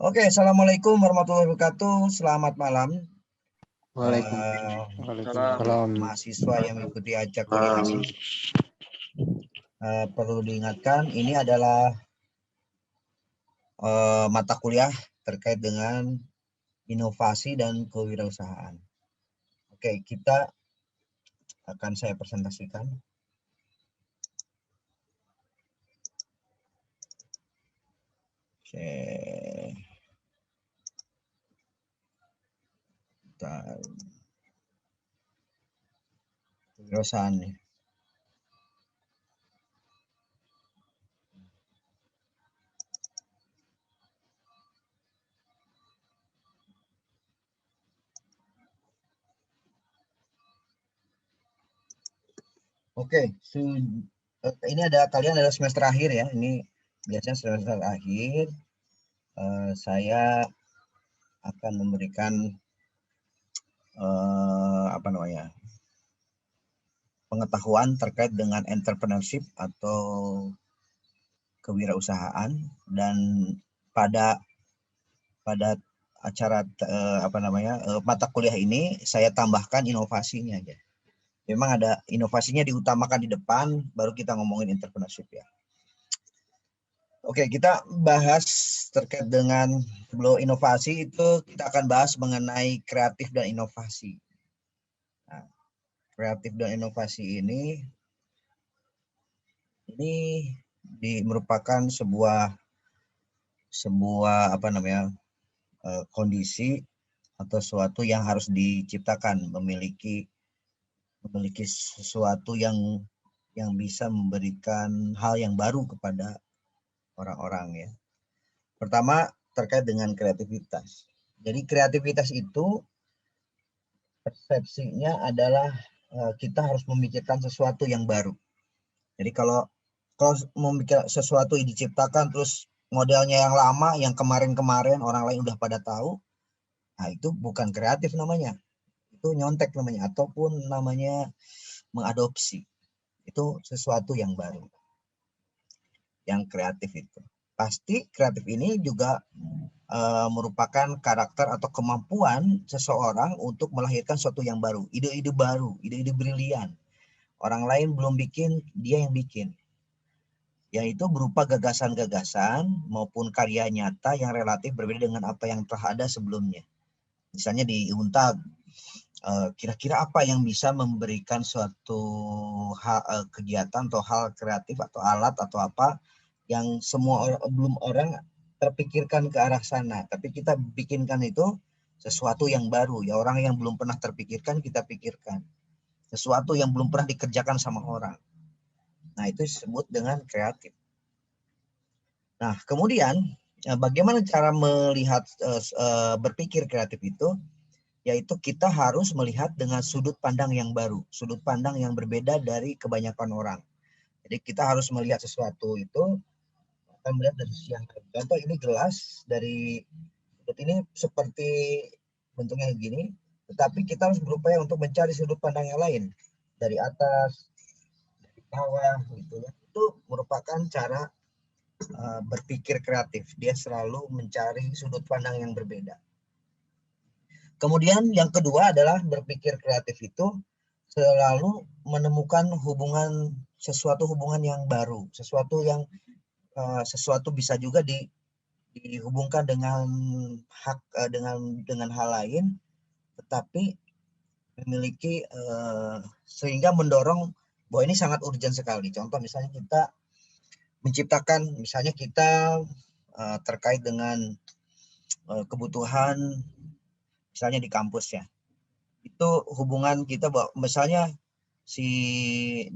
Oke, assalamualaikum warahmatullahi wabarakatuh. Selamat malam, Waalaikumsalam. mahasiswa yang mengikuti ajak kuliah ini. Perlu diingatkan, ini adalah mata kuliah terkait dengan inovasi dan kewirausahaan. Oke, kita akan saya presentasikan. Kewirausahaan nih. Oke, ini kalian ada semester akhir ya. Ini biasanya semester akhir. Saya akan memberikan pengetahuan terkait dengan entrepreneurship atau kewirausahaan, dan pada acara mata kuliah ini saya tambahkan inovasinya aja. Memang ada inovasinya diutamakan di depan, baru kita ngomongin entrepreneurship ya. Oke, kita bahas terkait dengan sebelum inovasi itu kita akan bahas mengenai kreatif dan inovasi. Nah, kreatif dan inovasi ini merupakan sebuah kondisi atau sesuatu yang harus diciptakan, memiliki sesuatu yang bisa memberikan hal yang baru kepada orang-orang ya. Pertama, terkait dengan kreativitas. Jadi kreativitas itu persepsinya adalah kita harus memikirkan sesuatu yang baru. Jadi kalau memikir sesuatu yang diciptakan terus modelnya yang lama, yang kemarin-kemarin orang lain udah pada tahu, nah itu bukan kreatif namanya. Itu nyontek namanya, ataupun namanya mengadopsi. Itu sesuatu yang baru. Yang kreatif itu. Pasti kreatif ini juga merupakan karakter atau kemampuan seseorang untuk melahirkan sesuatu yang baru, ide-ide baru, ide-ide brilian. Orang lain belum bikin, dia yang bikin. Yaitu berupa gagasan-gagasan maupun karya nyata yang relatif berbeda dengan apa yang telah ada sebelumnya. Misalnya di Untab, kira-kira apa yang bisa memberikan suatu kegiatan atau hal kreatif atau alat atau apa yang belum orang terpikirkan ke arah sana, tapi kita bikinkan itu sesuatu yang baru ya, orang yang belum pernah terpikirkan kita pikirkan, sesuatu yang belum pernah dikerjakan sama orang. Nah, itu disebut dengan kreatif. Nah, kemudian bagaimana cara melihat berpikir kreatif itu? Yaitu kita harus melihat dengan sudut pandang yang baru, sudut pandang yang berbeda dari kebanyakan orang. Jadi kita harus melihat sesuatu itu akan melihat dari sisi yang lain. Contoh, ini gelas dari sudut ini seperti bentuknya begini, tetapi kita harus berupaya untuk mencari sudut pandang yang lain dari atas, dari bawah, gitu ya. Itu merupakan cara berpikir kreatif. Dia selalu mencari sudut pandang yang berbeda. Kemudian yang kedua adalah berpikir kreatif itu selalu menemukan sesuatu hubungan yang baru, sesuatu bisa juga dihubungkan dengan hal lain, tetapi memiliki sehingga mendorong bahwa ini sangat urgent sekali. Contoh misalnya kita menciptakan, misalnya kita terkait dengan kebutuhan misalnya di kampus ya, itu hubungan kita misalnya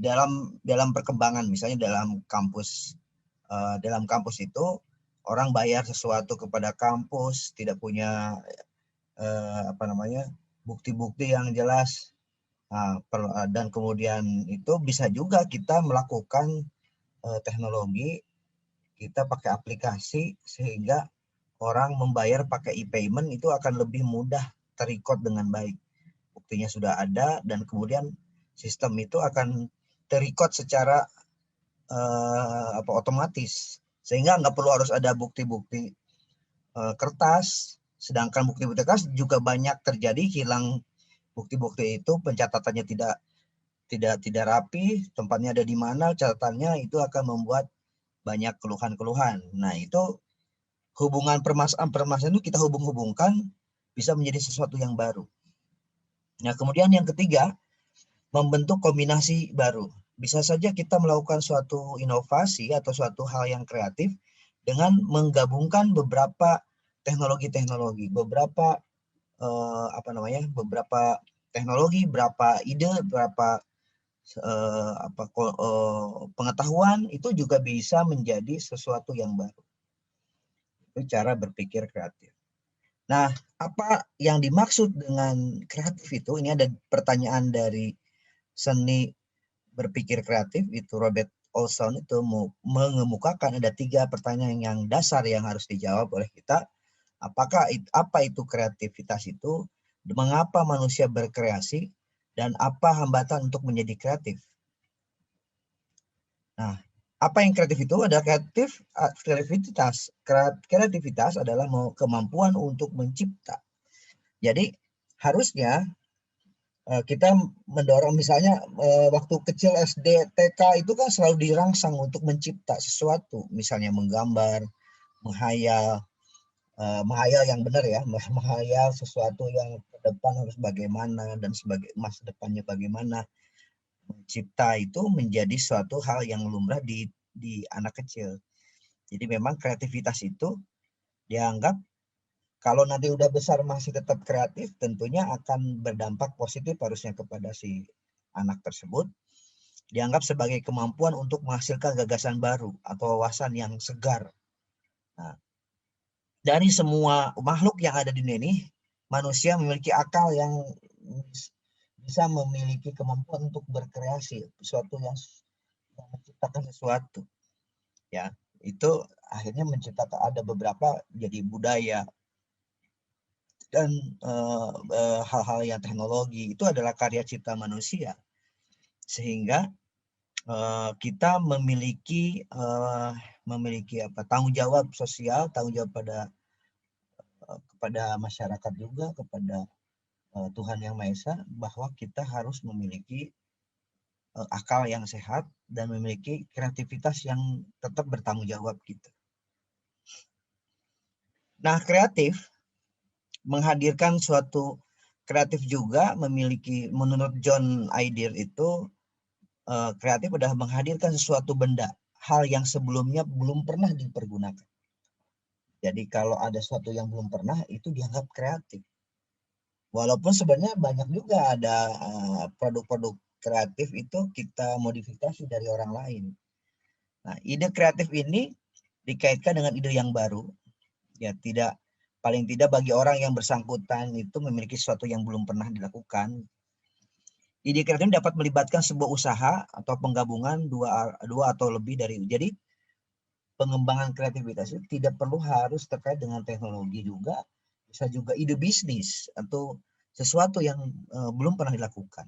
dalam perkembangan, misalnya dalam kampus itu orang bayar sesuatu kepada kampus, tidak punya bukti-bukti yang jelas, dan kemudian itu bisa juga kita melakukan teknologi, kita pakai aplikasi sehingga orang membayar pakai e-payment itu akan lebih mudah terrecord dengan baik. Buktinya sudah ada dan kemudian sistem itu akan terrecord secara otomatis, sehingga nggak perlu harus ada bukti-bukti kertas, sedangkan bukti-bukti kertas juga banyak terjadi hilang bukti-bukti itu, pencatatannya tidak rapi, tempatnya ada di mana, catatannya itu akan membuat banyak keluhan-keluhan. Nah, itu hubungan permasalahan itu kita hubung-hubungkan bisa menjadi sesuatu yang baru. Nah, kemudian yang ketiga, membentuk kombinasi baru. Bisa saja kita melakukan suatu inovasi atau suatu hal yang kreatif dengan menggabungkan beberapa teknologi-teknologi, beberapa beberapa teknologi, berapa ide, berapa pengetahuan itu juga bisa menjadi sesuatu yang baru. Itu cara berpikir kreatif. Nah, apa yang dimaksud dengan kreatif itu? Ini ada pertanyaan dari seni berpikir kreatif, itu Robert Olson itu mengemukakan ada 3 pertanyaan yang dasar yang harus dijawab oleh kita. Apa itu kreativitas itu? Mengapa manusia berkreasi? Dan apa hambatan untuk menjadi kreatif? Nah, apa yang kreatif itu? Ada kreativitas adalah kemampuan untuk mencipta. Jadi harusnya kita mendorong, misalnya waktu kecil SD, TK itu kan selalu dirangsang untuk mencipta sesuatu, misalnya menggambar, menghayal yang benar ya, menghayal sesuatu yang ke depan harus bagaimana dan sebagai masa depannya bagaimana. Mencipta itu menjadi suatu hal yang lumrah di anak kecil. Jadi memang kreativitas itu dianggap kalau nanti udah besar masih tetap kreatif, tentunya akan berdampak positif harusnya kepada si anak tersebut. Dianggap sebagai kemampuan untuk menghasilkan gagasan baru atau wawasan yang segar. Nah, dari semua makhluk yang ada di dunia ini, manusia memiliki akal yang bisa memiliki kemampuan untuk berkreasi, sesuatu yang menciptakan sesuatu. Ya, itu akhirnya menciptakan ada beberapa jadi budaya dan hal-hal yang teknologi itu adalah karya cipta manusia, sehingga kita memiliki tanggung jawab sosial, tanggung jawab kepada masyarakat juga, kepada Tuhan Yang Maha Esa, bahwa kita harus memiliki akal yang sehat dan memiliki kreativitas yang tetap bertanggung jawab gitu. Nah, kreatif menghadirkan suatu kreatif juga memiliki, menurut John Ider itu kreatif adalah menghadirkan sesuatu benda, hal yang sebelumnya belum pernah dipergunakan. Jadi kalau ada sesuatu yang belum pernah, itu dianggap kreatif. Walaupun sebenarnya banyak juga ada produk-produk kreatif itu kita modifikasi dari orang lain. Nah, ide kreatif ini dikaitkan dengan ide yang baru. Ya, paling tidak bagi orang yang bersangkutan itu memiliki sesuatu yang belum pernah dilakukan. Ide kreatif dapat melibatkan sebuah usaha atau penggabungan dua atau lebih dari itu. Jadi pengembangan kreativitas itu tidak perlu harus terkait dengan teknologi juga, bisa juga ide bisnis atau sesuatu yang belum pernah dilakukan.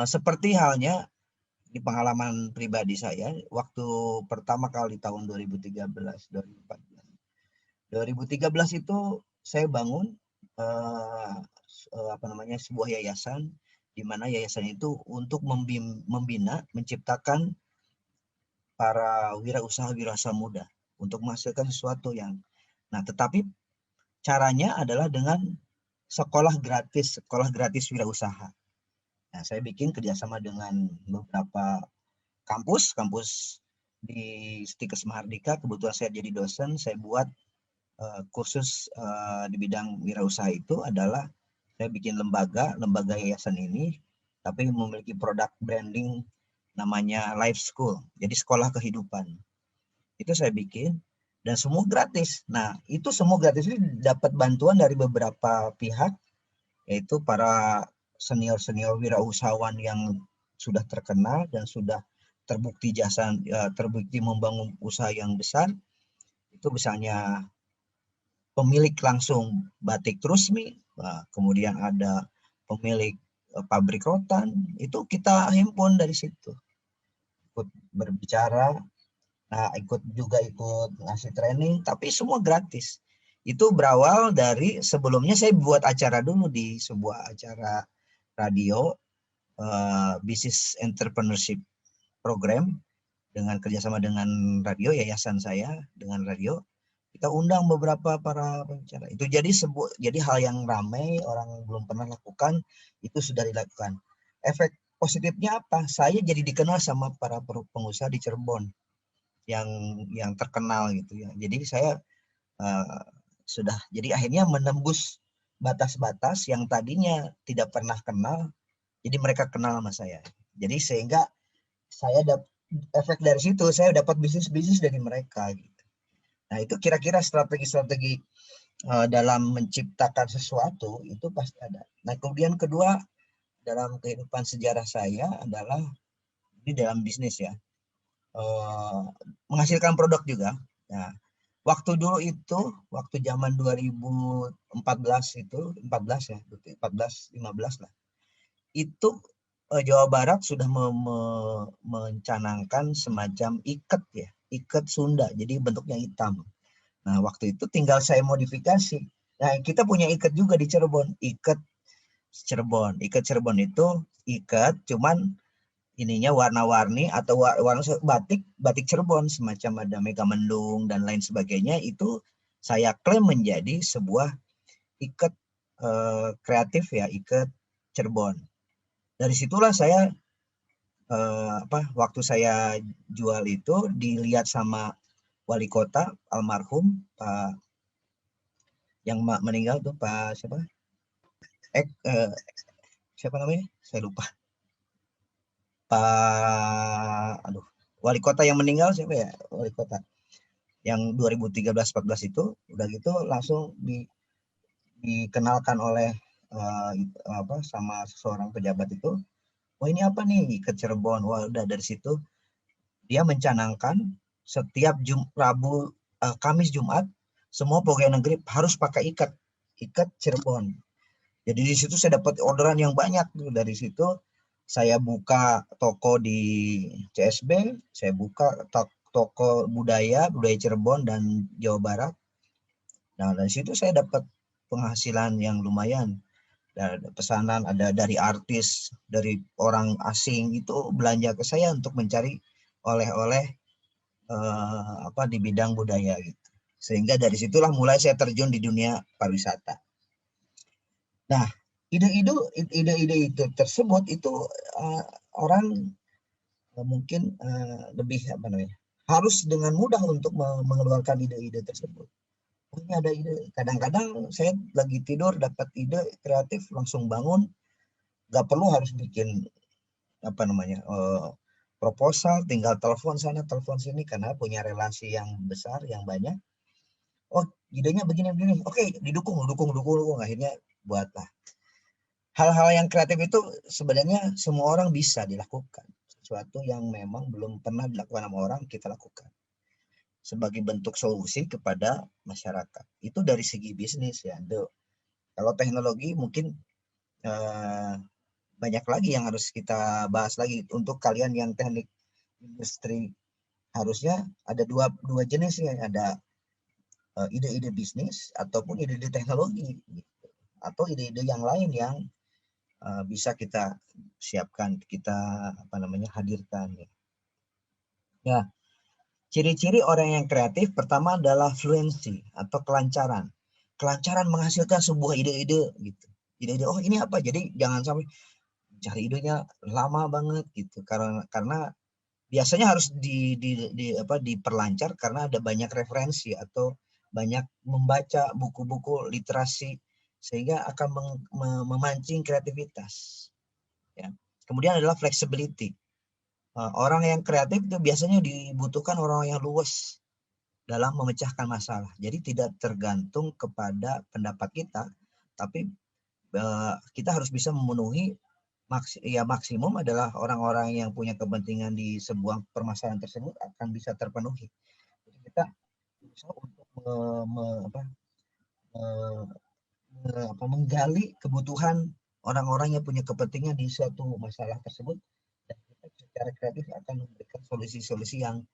Seperti halnya di pengalaman pribadi saya, waktu pertama kali tahun 2013, 2013 itu saya bangun sebuah yayasan, di mana yayasan itu untuk membina, menciptakan para wirausaha muda untuk menghasilkan sesuatu yang, nah tetapi caranya adalah dengan sekolah gratis wirausaha. Nah, saya bikin kerjasama dengan beberapa kampus di Stikes Mahardika. Kebetulan saya jadi dosen, saya buat kursus di bidang wirausaha. Itu adalah saya bikin lembaga yayasan ini, tapi memiliki produk branding namanya Life School, jadi sekolah kehidupan. Itu saya bikin dan semua gratis. Nah, itu semua gratis ini dapat bantuan dari beberapa pihak, yaitu para senior wirausahawan yang sudah terkenal dan sudah terbukti terbukti membangun usaha yang besar. Itu misalnya pemilik langsung Batik Trusmi, kemudian ada pemilik pabrik rotan, itu kita himpun dari situ, ikut berbicara Nah, ikut ngasih training, tapi semua gratis. Itu berawal dari sebelumnya saya buat acara dulu di sebuah acara radio, Business Entrepreneurship Program, dengan kerjasama dengan radio, yayasan saya dengan radio. Kita undang beberapa para pembicara. Itu jadi hal yang ramai, orang belum pernah lakukan, itu sudah dilakukan. Efek positifnya apa? Saya jadi dikenal sama para pengusaha di Cirebon yang terkenal gitu ya. Jadi saya jadi akhirnya menembus batas-batas yang tadinya tidak pernah kenal, jadi mereka kenal sama saya. Jadi sehingga saya efek dari situ saya dapat bisnis dari mereka gitu. Nah, itu kira-kira strategi-strategi dalam menciptakan sesuatu itu pasti ada. Nah, kemudian kedua, dalam kehidupan sejarah saya adalah ini dalam bisnis ya, menghasilkan produk juga. Nah, waktu dulu itu, waktu zaman 2014 itu, 14 ya, 14, 15 lah. Itu Jawa Barat sudah mencanangkan semacam iket ya, iket Sunda, jadi bentuknya hitam. Nah, waktu itu tinggal saya modifikasi. Nah, kita punya iket juga di Cirebon, iket Cirebon. Iket Cirebon itu iket, cuman ininya warna-warni atau warna batik Cirebon, semacam ada Megamendung dan lain sebagainya. Itu saya klaim menjadi sebuah iket kreatif ya, iket Cirebon. Dari situlah saya waktu saya jual itu dilihat sama wali kota almarhum Pak yang meninggal tuh, Pak siapa? Siapa namanya? Saya lupa. Aduh, wali kota yang meninggal siapa ya? Wali kota yang 2013-14 itu, udah gitu langsung dikenalkan oleh sama seseorang pejabat itu. Wah, ini apa nih, ke Cirebon. Wah, udah dari situ dia mencanangkan setiap Rabu, Kamis, Jumat semua pegawai negeri harus pakai ikat Cirebon. Jadi di situ saya dapat orderan yang banyak. Dari situ saya buka toko di CSB, saya buka toko budaya Cirebon dan Jawa Barat. Nah, dari situ saya dapat penghasilan yang lumayan. Dan pesanan ada dari artis, dari orang asing itu belanja ke saya untuk mencari oleh-oleh di bidang budaya gitu. Sehingga dari situlah mulai saya terjun di dunia pariwisata. Nah, ide-ide itu tersebut itu orang mungkin lebih harus dengan mudah untuk mengeluarkan ide-ide tersebut. Ini ada ide. Kadang-kadang saya lagi tidur dapat ide kreatif, langsung bangun, nggak perlu harus bikin proposal, tinggal telepon sana telepon sini karena punya relasi yang besar, yang banyak. Oh, idenya begini, oke, didukung. Akhirnya buatlah. Hal-hal yang kreatif itu sebenarnya semua orang bisa dilakukan. Sesuatu yang memang belum pernah dilakukan sama orang, kita lakukan sebagai bentuk solusi kepada masyarakat. Itu dari segi bisnis ya. Kalau teknologi mungkin banyak lagi yang harus kita bahas lagi. Untuk kalian yang teknik industri, harusnya ada dua jenis ya. Ada ide-ide bisnis ataupun ide-ide teknologi gitu. Atau ide-ide yang lain yang bisa kita siapkan, kita hadirkan. Ya, ciri-ciri orang yang kreatif pertama adalah fluency atau kelancaran. Kelancaran menghasilkan sebuah ide-ide gitu. Ide-ide, oh ini apa? Jadi jangan sampai cari idenya lama banget gitu. Karena biasanya harus diperlancar karena ada banyak referensi atau banyak membaca buku-buku literasi sehingga akan memancing kreativitas. Ya. Kemudian adalah flexibility. Orang yang kreatif itu biasanya dibutuhkan orang yang luas dalam memecahkan masalah. Jadi tidak tergantung kepada pendapat kita, tapi kita harus bisa memenuhi maksimum adalah orang-orang yang punya kepentingan di sebuah permasalahan tersebut akan bisa terpenuhi. Jadi kita bisa untuk menggali kebutuhan orang-orang yang punya kepentingan di suatu masalah tersebut, dan kita secara kreatif akan memberikan solusi-solusi yang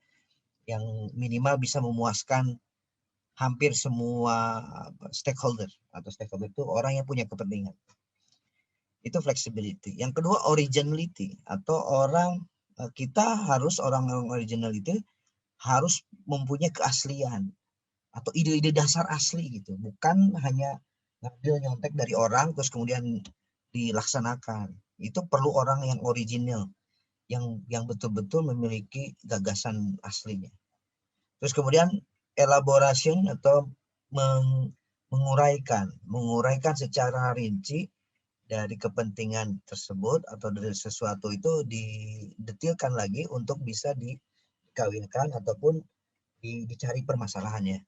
yang minimal bisa memuaskan hampir semua stakeholder, atau stakeholder itu orang yang punya kepentingan. Itu flexibility. Yang kedua originality, atau orang kita harus orang originality harus mempunyai keaslian atau ide-ide dasar asli gitu, bukan hanya ngambil nyontek dari orang terus kemudian dilaksanakan. Itu perlu orang yang original, yang betul-betul memiliki gagasan aslinya. Terus kemudian elaboration atau menguraikan secara rinci dari kepentingan tersebut atau dari sesuatu itu didetilkan lagi untuk bisa dikawinkan ataupun dicari permasalahannya.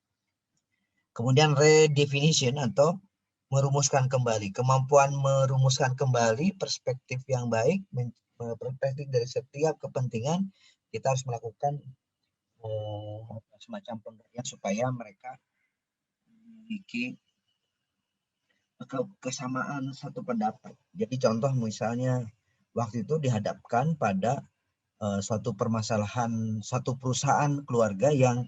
Kemudian redefinition atau merumuskan kembali, kemampuan merumuskan kembali perspektif yang baik, perspektif dari setiap kepentingan. Kita harus melakukan semacam pengkajian supaya mereka memiliki kesamaan satu pendapat. Jadi contoh misalnya waktu itu dihadapkan pada suatu permasalahan satu perusahaan keluarga yang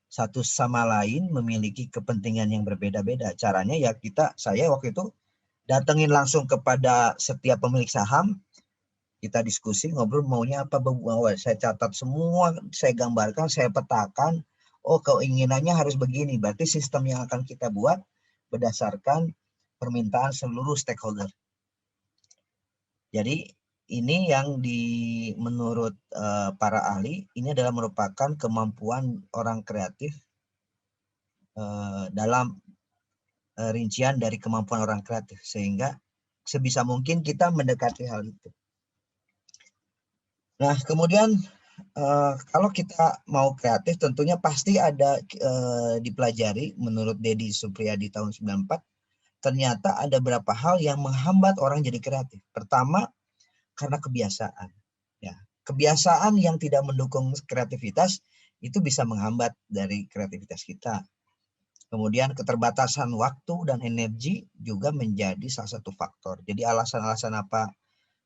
satu sama lain memiliki kepentingan yang berbeda-beda. Caranya ya saya waktu itu datengin langsung kepada setiap pemilik saham, kita diskusi, ngobrol maunya apa, saya catat semua, saya gambarkan, saya petakan, oh keinginannya harus begini, berarti sistem yang akan kita buat berdasarkan permintaan seluruh stakeholder. Jadi ini yang menurut para ahli, ini adalah merupakan kemampuan orang kreatif dalam rincian dari kemampuan orang kreatif, sehingga sebisa mungkin kita mendekati hal itu. Nah, kemudian kalau kita mau kreatif tentunya pasti ada dipelajari menurut Deddy Supriyadi tahun 94, ternyata ada beberapa hal yang menghambat orang jadi kreatif. Pertama, karena kebiasaan. Ya, kebiasaan yang tidak mendukung kreativitas itu bisa menghambat dari kreativitas kita. Kemudian keterbatasan waktu dan energi juga menjadi salah satu faktor. Jadi alasan-alasan apa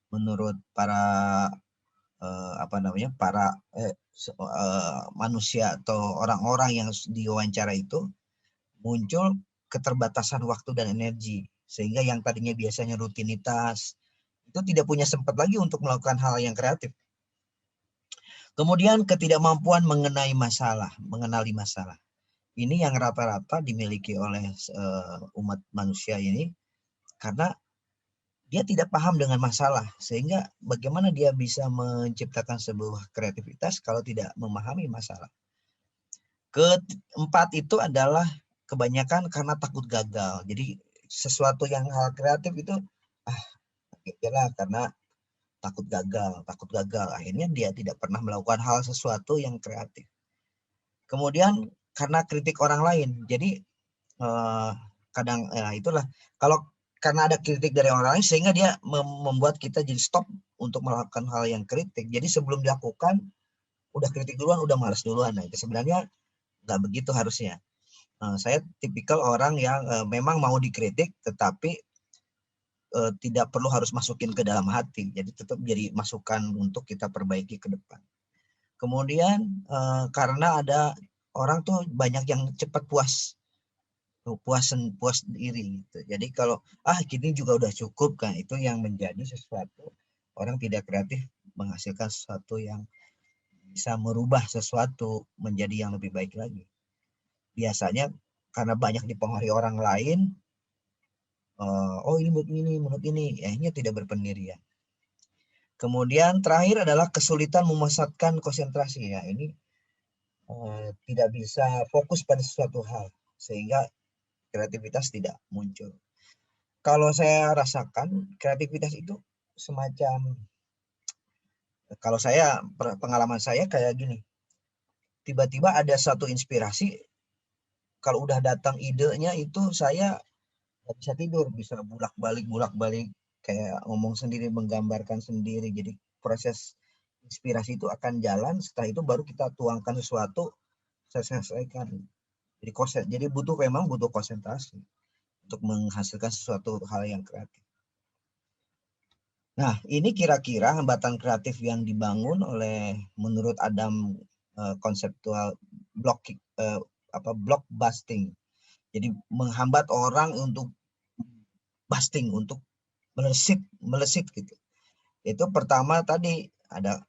menurut para manusia atau orang-orang yang diwawancara itu, muncul keterbatasan waktu dan energi, sehingga yang tadinya biasanya rutinitas itu tidak punya sempat lagi untuk melakukan hal yang kreatif. Kemudian ketidakmampuan mengenali masalah. Ini yang rata-rata dimiliki oleh umat manusia ini, karena dia tidak paham dengan masalah, sehingga bagaimana dia bisa menciptakan sebuah kreativitas kalau tidak memahami masalah. Keempat itu adalah kebanyakan karena takut gagal. Jadi sesuatu yang hal kreatif itu karena takut gagal. Akhirnya dia tidak pernah melakukan hal sesuatu yang kreatif. Kemudian karena kritik orang lain. Jadi itulah, kalau karena ada kritik dari orang lain sehingga dia membuat kita jadi stop untuk melakukan hal yang kritik. Jadi sebelum dilakukan udah kritik duluan, udah malas duluan. Nah, itu sebenarnya nggak begitu harusnya. Saya tipikal orang yang memang mau dikritik tetapi tidak perlu harus masukin ke dalam hati. Jadi tetap jadi masukan untuk kita perbaiki ke depan. Kemudian karena ada orang tuh banyak yang cepat puas diri gitu. Jadi kalau gini juga udah cukup kan, itu yang menjadi sesuatu orang tidak kreatif menghasilkan sesuatu yang bisa merubah sesuatu menjadi yang lebih baik lagi. Biasanya karena banyak dipengaruhi orang lain, ini menurut ini, akhirnya tidak berpendirian. Kemudian terakhir adalah kesulitan memusatkan konsentrasi. Ya, ini tidak bisa fokus pada sesuatu hal sehingga kreativitas tidak muncul. Kalau saya rasakan kreativitas itu semacam, kalau saya pengalaman saya kayak gini, tiba-tiba ada satu inspirasi, kalau udah datang idenya itu saya nggak bisa tidur, bisa bulak-balik kayak ngomong sendiri, menggambarkan sendiri. Jadi proses inspirasi itu akan jalan, setelah itu baru kita tuangkan sesuatu, saya selesaikan. Jadi memang butuh konsentrasi untuk menghasilkan sesuatu hal yang kreatif. Nah, ini kira-kira hambatan kreatif yang dibangun oleh menurut Adam konseptual block busting. Jadi menghambat orang untuk busting, untuk melesit gitu. Itu pertama tadi ada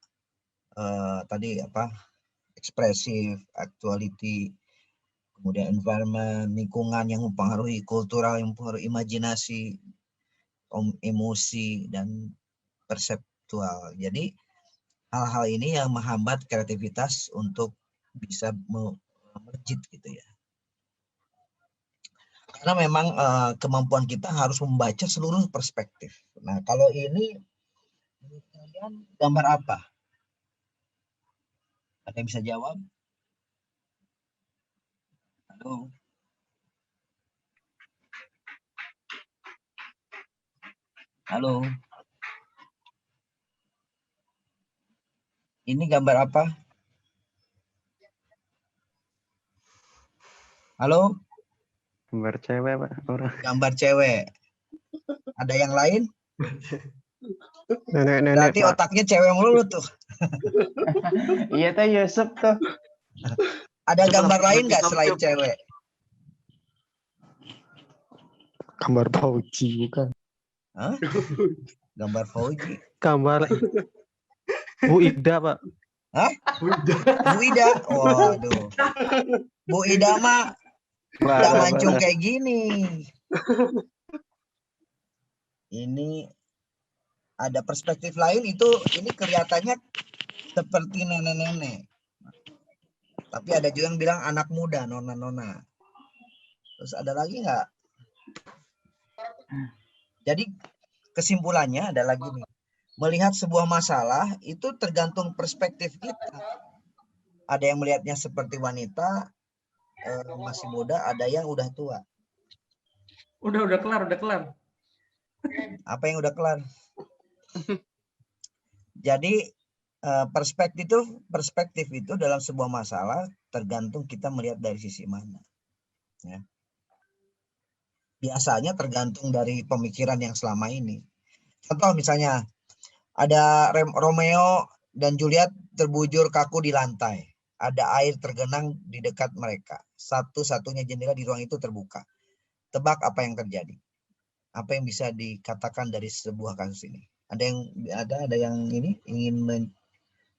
ekspresif, actuality, kemudian environment, lingkungan yang mempengaruhi, kultural yang mempengaruhi imajinasi, emosi, dan perseptual. Jadi hal-hal ini yang menghambat kreativitas untuk bisa melejit gitu ya. Karena memang kemampuan kita harus membaca seluruh perspektif. Nah, kalau ini kalian gambar apa? Ada yang bisa jawab? Halo. Halo. Ini gambar apa? Halo? Gambar cewek, Pak. Orang. Gambar cewek. Ada yang lain? Nenek-nenek, Berarti Pak. otaknya cewek mulu tuh. Iya tuh Yusuf tuh. Ada gambar lain nggak selain cewek? Gambar Fauji, bukan. Hah? Gambar Fauji. Gambar Bu Ida, Pak. Hah? Bu Ida. Waduh. Bu Ida mah nggak mancung kayak gini. Ini ada perspektif lain, ini kelihatannya seperti nenek-nenek. Tapi ada juga yang bilang anak muda, nona-nona. Terus ada lagi nggak? Jadi kesimpulannya adalah gini. Melihat sebuah masalah itu tergantung perspektif kita. Ada yang melihatnya seperti wanita, masih muda, ada yang udah tua. Udah kelar. Apa yang udah kelar? Jadi perspektif itu dalam sebuah masalah tergantung kita melihat dari sisi mana. Ya. Biasanya tergantung dari pemikiran yang selama ini. Contoh misalnya ada Romeo dan Juliet terbujur kaku di lantai. Ada air tergenang di dekat mereka. Satu-satunya jendela di ruang itu terbuka. Tebak apa yang terjadi? Apa yang bisa dikatakan dari sebuah kasus ini? Ada yang ini ingin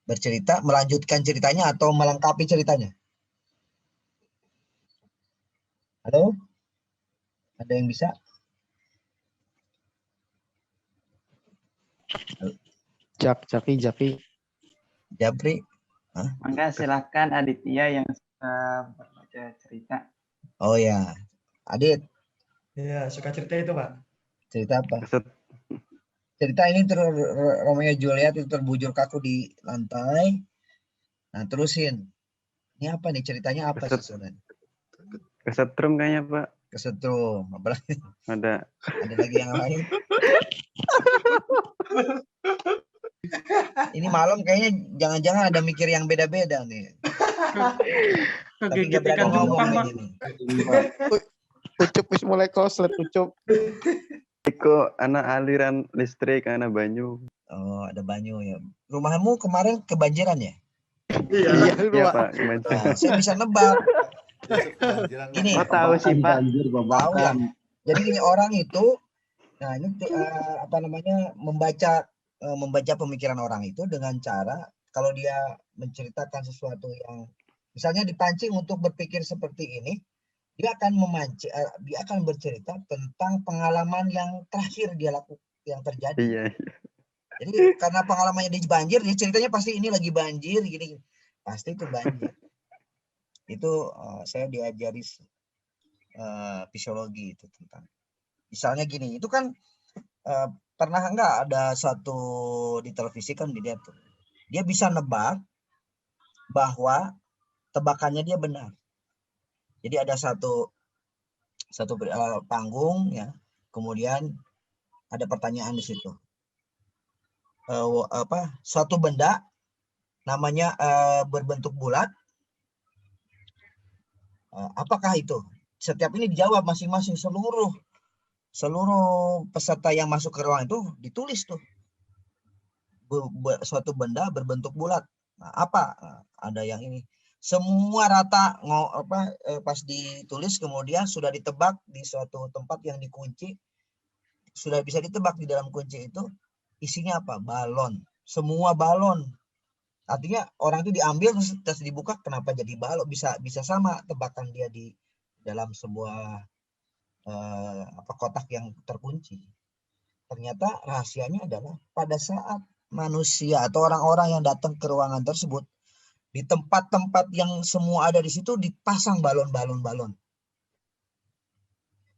bercerita, melanjutkan ceritanya atau melengkapi ceritanya? Halo? Ada yang bisa? Jaki. Jabri? Maka silakan Aditya yang suka berbaca cerita. Oh ya, Adit. Iya, suka cerita itu, Pak. Cerita apa? Cerita ini Romeo Juliet itu terbujur kaku di lantai. Nah, terusin. Ini apa nih ceritanya apa susunan? Kesetrum kayaknya, Pak. Kesetrum. Apa lagi? Ada lagi yang lain? Ini malam kayaknya jangan-jangan ada mikir yang beda-beda nih. Tapi nggak berani ngomong ini. Ucup wis mulai koslet, Ucup. Iko anak aliran listrik, anak banyu. Oh, ada banyu ya. Rumahmu kemarin kebanjiran ya? Iya, Pak. Nah, saya bisa nebak. Ini tahu sih, Pak. Tahu ya. Jadi gini, orang itu, nah ini membaca pemikiran orang itu dengan cara kalau dia menceritakan sesuatu yang misalnya dipancing untuk berpikir seperti ini, dia akan bercerita tentang pengalaman yang terakhir dia lakukan yang terjadi. Iya. Jadi karena pengalamannya di banjir, dia ceritanya pasti ini lagi banjir gini. Pasti itu banjir. Itu saya diajari fisiologi itu tentang. Misalnya gini, itu kan pernah enggak ada satu di televisi kan dilihat tuh. Dia bisa nebak bahwa tebakannya dia benar. Jadi ada satu panggung ya, kemudian ada pertanyaan di situ. Suatu benda namanya berbentuk bulat. Apakah itu? Setiap ini dijawab masing-masing seluruh peserta yang masuk ke ruangan itu ditulis tuh. Suatu benda berbentuk bulat. Nah, apa? Nah, ada yang ini. Semua rata pas ditulis kemudian sudah ditebak di suatu tempat yang dikunci, sudah bisa ditebak di dalam kunci itu isinya apa? Balon. Semua balon. Artinya orang itu diambil terus dibuka, kenapa jadi balon? Bisa sama tebakan dia di dalam sebuah kotak yang terkunci. Ternyata rahasianya adalah pada saat manusia atau orang-orang yang datang ke ruangan tersebut, di tempat-tempat yang semua ada di situ dipasang balon-balon.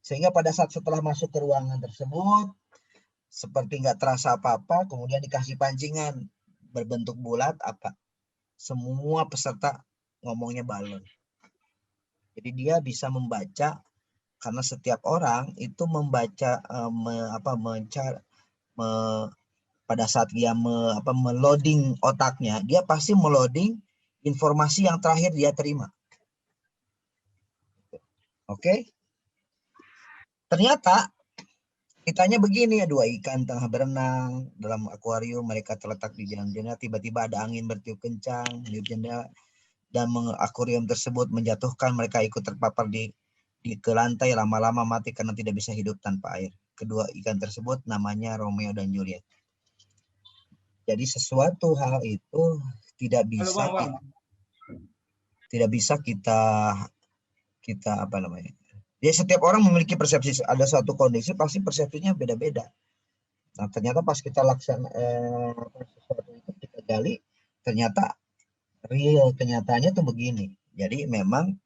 Sehingga pada saat setelah masuk ke ruangan tersebut, seperti nggak terasa apa-apa, kemudian dikasih pancingan berbentuk bulat apa. Semua peserta ngomongnya balon. Jadi dia bisa membaca, karena setiap orang itu membaca pada saat dia meloading otaknya, dia pasti meloading informasi yang terakhir dia terima. Oke. Ternyata ceritanya begini ya, 2 ikan tengah berenang dalam akuarium, mereka terletak di jalan jendela, tiba-tiba ada angin bertiup kencang meniup jendela dan akuarium tersebut menjatuhkan mereka, ikut terpapar ke lantai, lama-lama mati karena tidak bisa hidup tanpa air. Kedua ikan tersebut namanya Romeo dan Juliet. Jadi sesuatu hal itu tidak bisa kita apa namanya? Ya, setiap orang memiliki persepsi, ada suatu kondisi pasti persepsinya beda-beda. Nah, ternyata pas kita sesuatu itu kita gali, ternyata real kenyataannya tuh begini. Jadi memang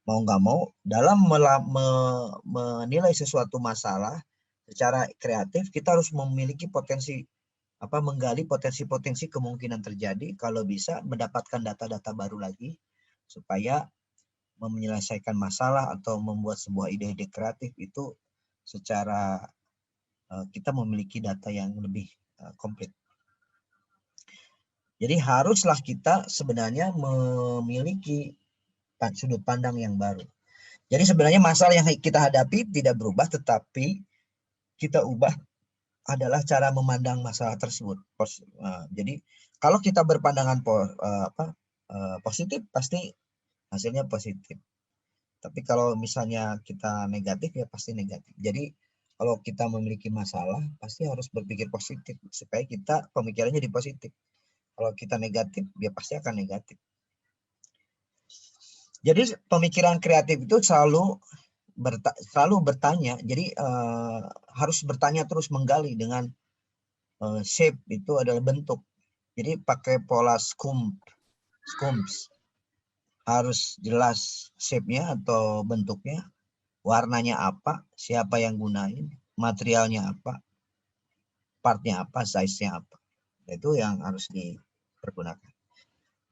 mau nggak mau dalam menilai sesuatu masalah secara kreatif, kita harus memiliki menggali potensi-potensi kemungkinan terjadi, kalau bisa mendapatkan data-data baru lagi supaya menyelesaikan masalah atau membuat sebuah ide-ide kreatif itu secara kita memiliki data yang lebih komplit. Jadi haruslah kita sebenarnya memiliki sudut pandang yang baru. Jadi sebenarnya masalah yang kita hadapi tidak berubah, tetapi kita ubah adalah cara memandang masalah tersebut. Jadi kalau kita berpandangan positif, pasti hasilnya positif. Tapi kalau misalnya kita negatif, ya pasti negatif. Jadi kalau kita memiliki masalah, pasti harus berpikir positif supaya kita pemikirannya di positif. Kalau kita negatif, ya pasti akan negatif. Jadi pemikiran kreatif itu selalu bertanya. Jadi harus bertanya terus, menggali dengan shape itu adalah bentuk. Jadi pakai pola scombs. Harus jelas shape-nya atau bentuknya, warnanya apa, siapa yang gunain, materialnya apa, partnya apa, size-nya apa. Itu yang harus dipergunakan.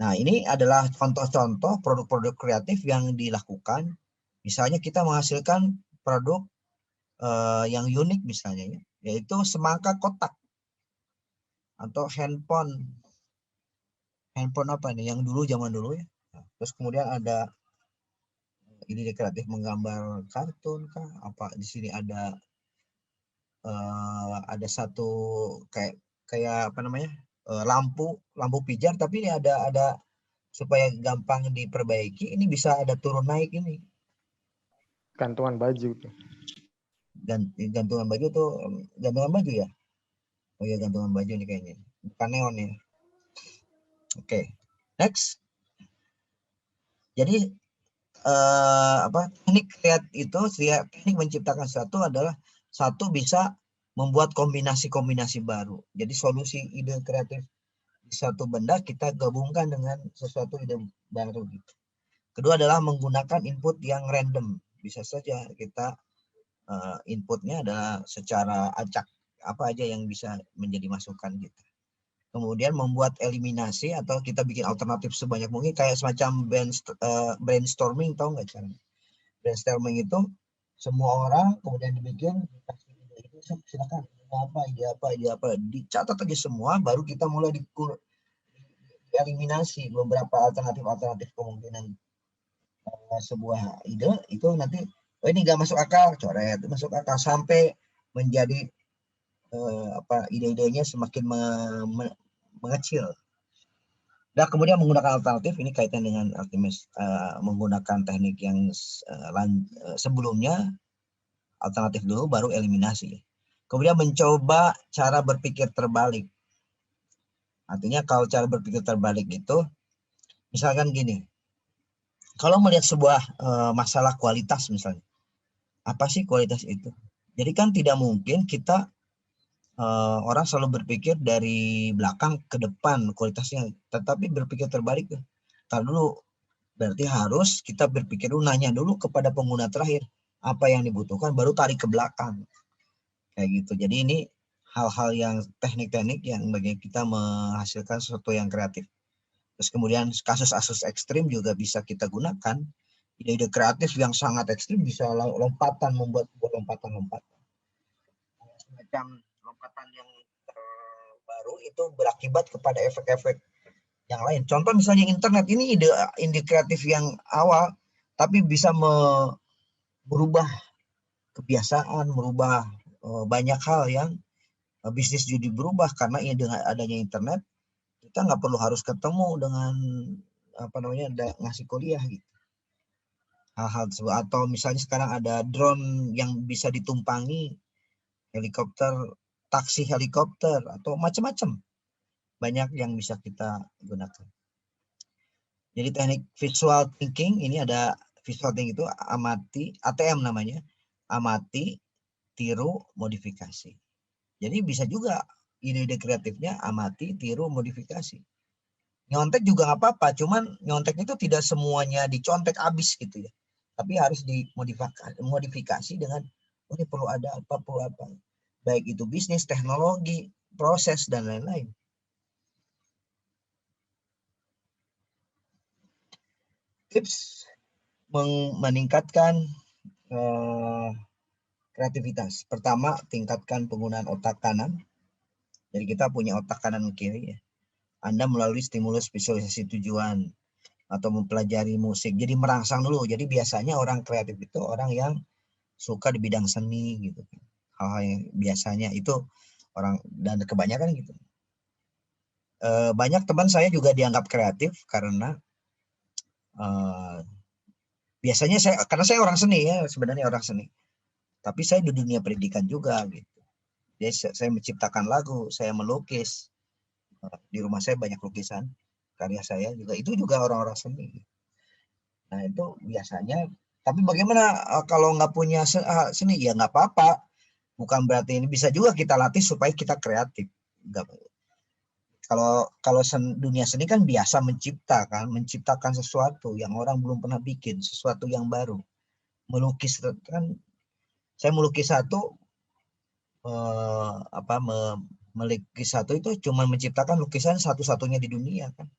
Nah, ini adalah contoh-contoh produk-produk kreatif yang dilakukan. Misalnya kita menghasilkan produk yang unik misalnya, yaitu semangka kotak atau handphone apa nih yang dulu, zaman dulu ya. Nah, terus kemudian ada ide kreatif menggambar kartun kah, apa di sini ada satu kayak apa namanya, lampu pijar, tapi ini ada supaya gampang diperbaiki, ini bisa ada turun naik ini. Gantungan baju tuh. Gantungan baju tuh, gantungan baju ya. Oh ya, gantungan baju nih kayaknya, bukan neon ya. Oke, next. Jadi teknik kreatif itu, teknik menciptakan sesuatu adalah satu bisa membuat kombinasi-kombinasi baru. Jadi solusi ide kreatif di satu benda kita gabungkan dengan sesuatu ide baru gitu. Kedua adalah menggunakan input yang random. Bisa saja kita inputnya adalah secara acak, apa aja yang bisa menjadi masukan kita. Kemudian membuat eliminasi atau kita bikin alternatif sebanyak mungkin, kayak semacam brainstorming, tahu nggak caranya? Brainstorming itu semua orang kemudian dibikin, silakan ide apa, dicatat aja semua, baru kita mulai eliminasi beberapa alternatif kemungkinan sebuah ide itu. Nanti ini nggak masuk akal, coret, masuk akal, sampai menjadi ide-idenya semakin mengecil. Nah, kemudian menggunakan alternatif, ini kaitan dengan Artemis, menggunakan teknik yang sebelumnya, alternatif dulu, baru eliminasi. Kemudian mencoba cara berpikir terbalik. Artinya kalau cara berpikir terbalik itu, misalkan gini, kalau melihat sebuah masalah kualitas misalnya, apa sih kualitas itu? Jadi kan tidak mungkin kita orang selalu berpikir dari belakang ke depan kualitasnya, tetapi berpikir terbalik. Tar dulu, berarti harus kita berpikir dulu, nanya dulu kepada pengguna terakhir apa yang dibutuhkan, baru tarik ke belakang kayak gitu. Jadi ini hal-hal yang teknik-teknik yang bagi kita menghasilkan sesuatu yang kreatif. Terus kemudian kasus-kasus ekstrim juga bisa kita gunakan. Ide-ide kreatif yang sangat ekstrim bisa lompatan, membuat lompatan-lompatan. Semacam lompatan yang baru itu berakibat kepada efek-efek yang lain. Contoh misalnya internet, ini ide kreatif yang awal, tapi bisa merubah kebiasaan, merubah banyak hal yang bisnis judi berubah karena dengan adanya internet kita nggak perlu harus ketemu dengan ngasih kuliah gitu. Hal-hal tersebut, atau misalnya sekarang ada drone yang bisa ditumpangi, helikopter, taksi helikopter, atau macam-macam, banyak yang bisa kita gunakan. Jadi teknik visual thinking ini ada visual thinking itu amati, ATM namanya, amati, tiru, modifikasi. Jadi bisa juga ide-ide kreatifnya amati, tiru, modifikasi. Nyontek juga nggak apa-apa, cuman nyonteknya itu tidak semuanya dicontek habis gitu ya. Tapi harus dimodifikasi dengan ini perlu ada apa, perlu apa. Baik itu bisnis, teknologi, proses, dan lain-lain. Tips meningkatkan kreativitas. Pertama, tingkatkan penggunaan otak kanan. Jadi kita punya otak kanan dan kiri ya. Anda melalui stimulus visualisasi tujuan atau mempelajari musik. Jadi merangsang dulu. Jadi biasanya orang kreatif itu orang yang suka di bidang seni gitu. Hal-hal yang biasanya itu orang, dan kebanyakan gitu. Banyak teman saya juga dianggap kreatif karena biasanya karena saya orang seni ya, sebenarnya orang seni. Tapi saya di dunia pendidikan juga gitu. Jadi saya menciptakan lagu, saya melukis. Di rumah saya banyak lukisan karya saya juga, itu juga orang-orang seni. Nah itu biasanya, tapi bagaimana kalau nggak punya seni? Ya nggak apa-apa, bukan berarti ini, bisa juga kita latih supaya kita kreatif. Kalau dunia seni kan biasa menciptakan sesuatu yang orang belum pernah bikin, sesuatu yang baru. Melukis kan, saya melukis satu melukis satu itu cuma menciptakan lukisan satu-satunya di dunia kan.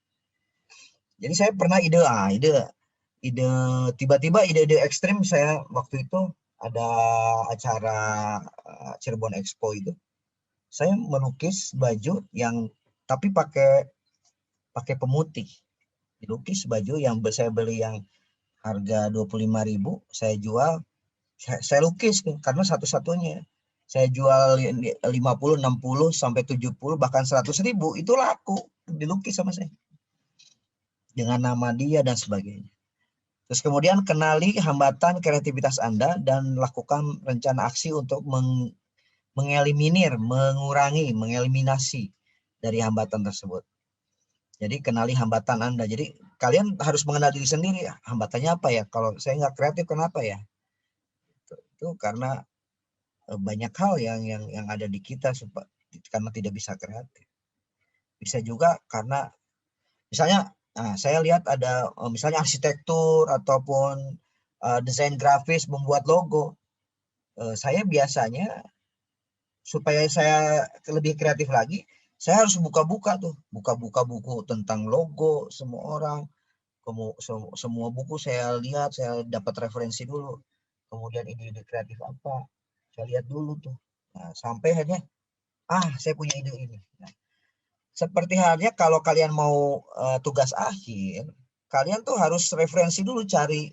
Jadi saya pernah ide tiba-tiba ide ekstrim. Saya waktu itu ada acara Cirebon Expo itu, saya melukis baju yang tapi pakai pemutih. Dilukis baju yang saya beli yang harga 25.000, saya jual, saya lukis karena satu-satunya. Saya jual 50, 60, sampai 70, bahkan 100.000, itu laku, dilukis sama saya. Dengan nama dia dan sebagainya. Terus kemudian kenali hambatan kreativitas Anda dan lakukan rencana aksi untuk mengeliminir, mengeliminasi dari hambatan tersebut. Jadi kenali hambatan Anda. Jadi kalian harus mengenal diri sendiri, hambatannya apa ya? Kalau saya nggak kreatif, kenapa ya? Itu karena banyak hal yang ada di kita karena tidak bisa kreatif. Bisa juga karena misalnya saya lihat ada misalnya arsitektur ataupun desain grafis, membuat logo. Saya biasanya supaya saya lebih kreatif lagi, saya harus buka-buka buku tentang logo semua orang. Semua buku saya lihat, saya dapat referensi dulu. Kemudian ide-ide kreatif apa, saya lihat dulu tuh. Nah, sampai akhirnya saya punya ide ini. Nah, seperti halnya kalau kalian mau tugas akhir, kalian tuh harus referensi dulu, cari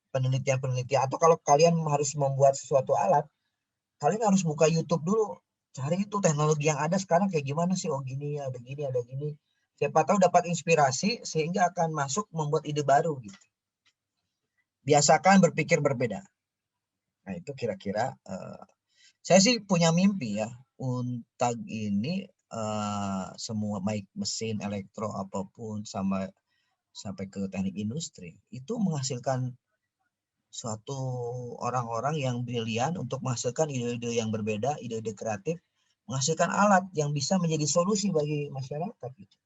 penelitian, atau kalau kalian harus membuat sesuatu alat, kalian harus buka YouTube dulu, cari itu teknologi yang ada sekarang kayak gimana sih. Oh gini, ada gini, Siapa tahu dapat inspirasi sehingga akan masuk membuat ide baru gitu. Biasakan berpikir berbeda. Nah itu kira-kira saya sih punya mimpi ya. Untag ini semua baik mesin, elektro apapun sampai ke teknik industri itu menghasilkan suatu orang-orang yang brilian untuk menghasilkan ide-ide yang berbeda, ide-ide kreatif, menghasilkan alat yang bisa menjadi solusi bagi masyarakat gitu.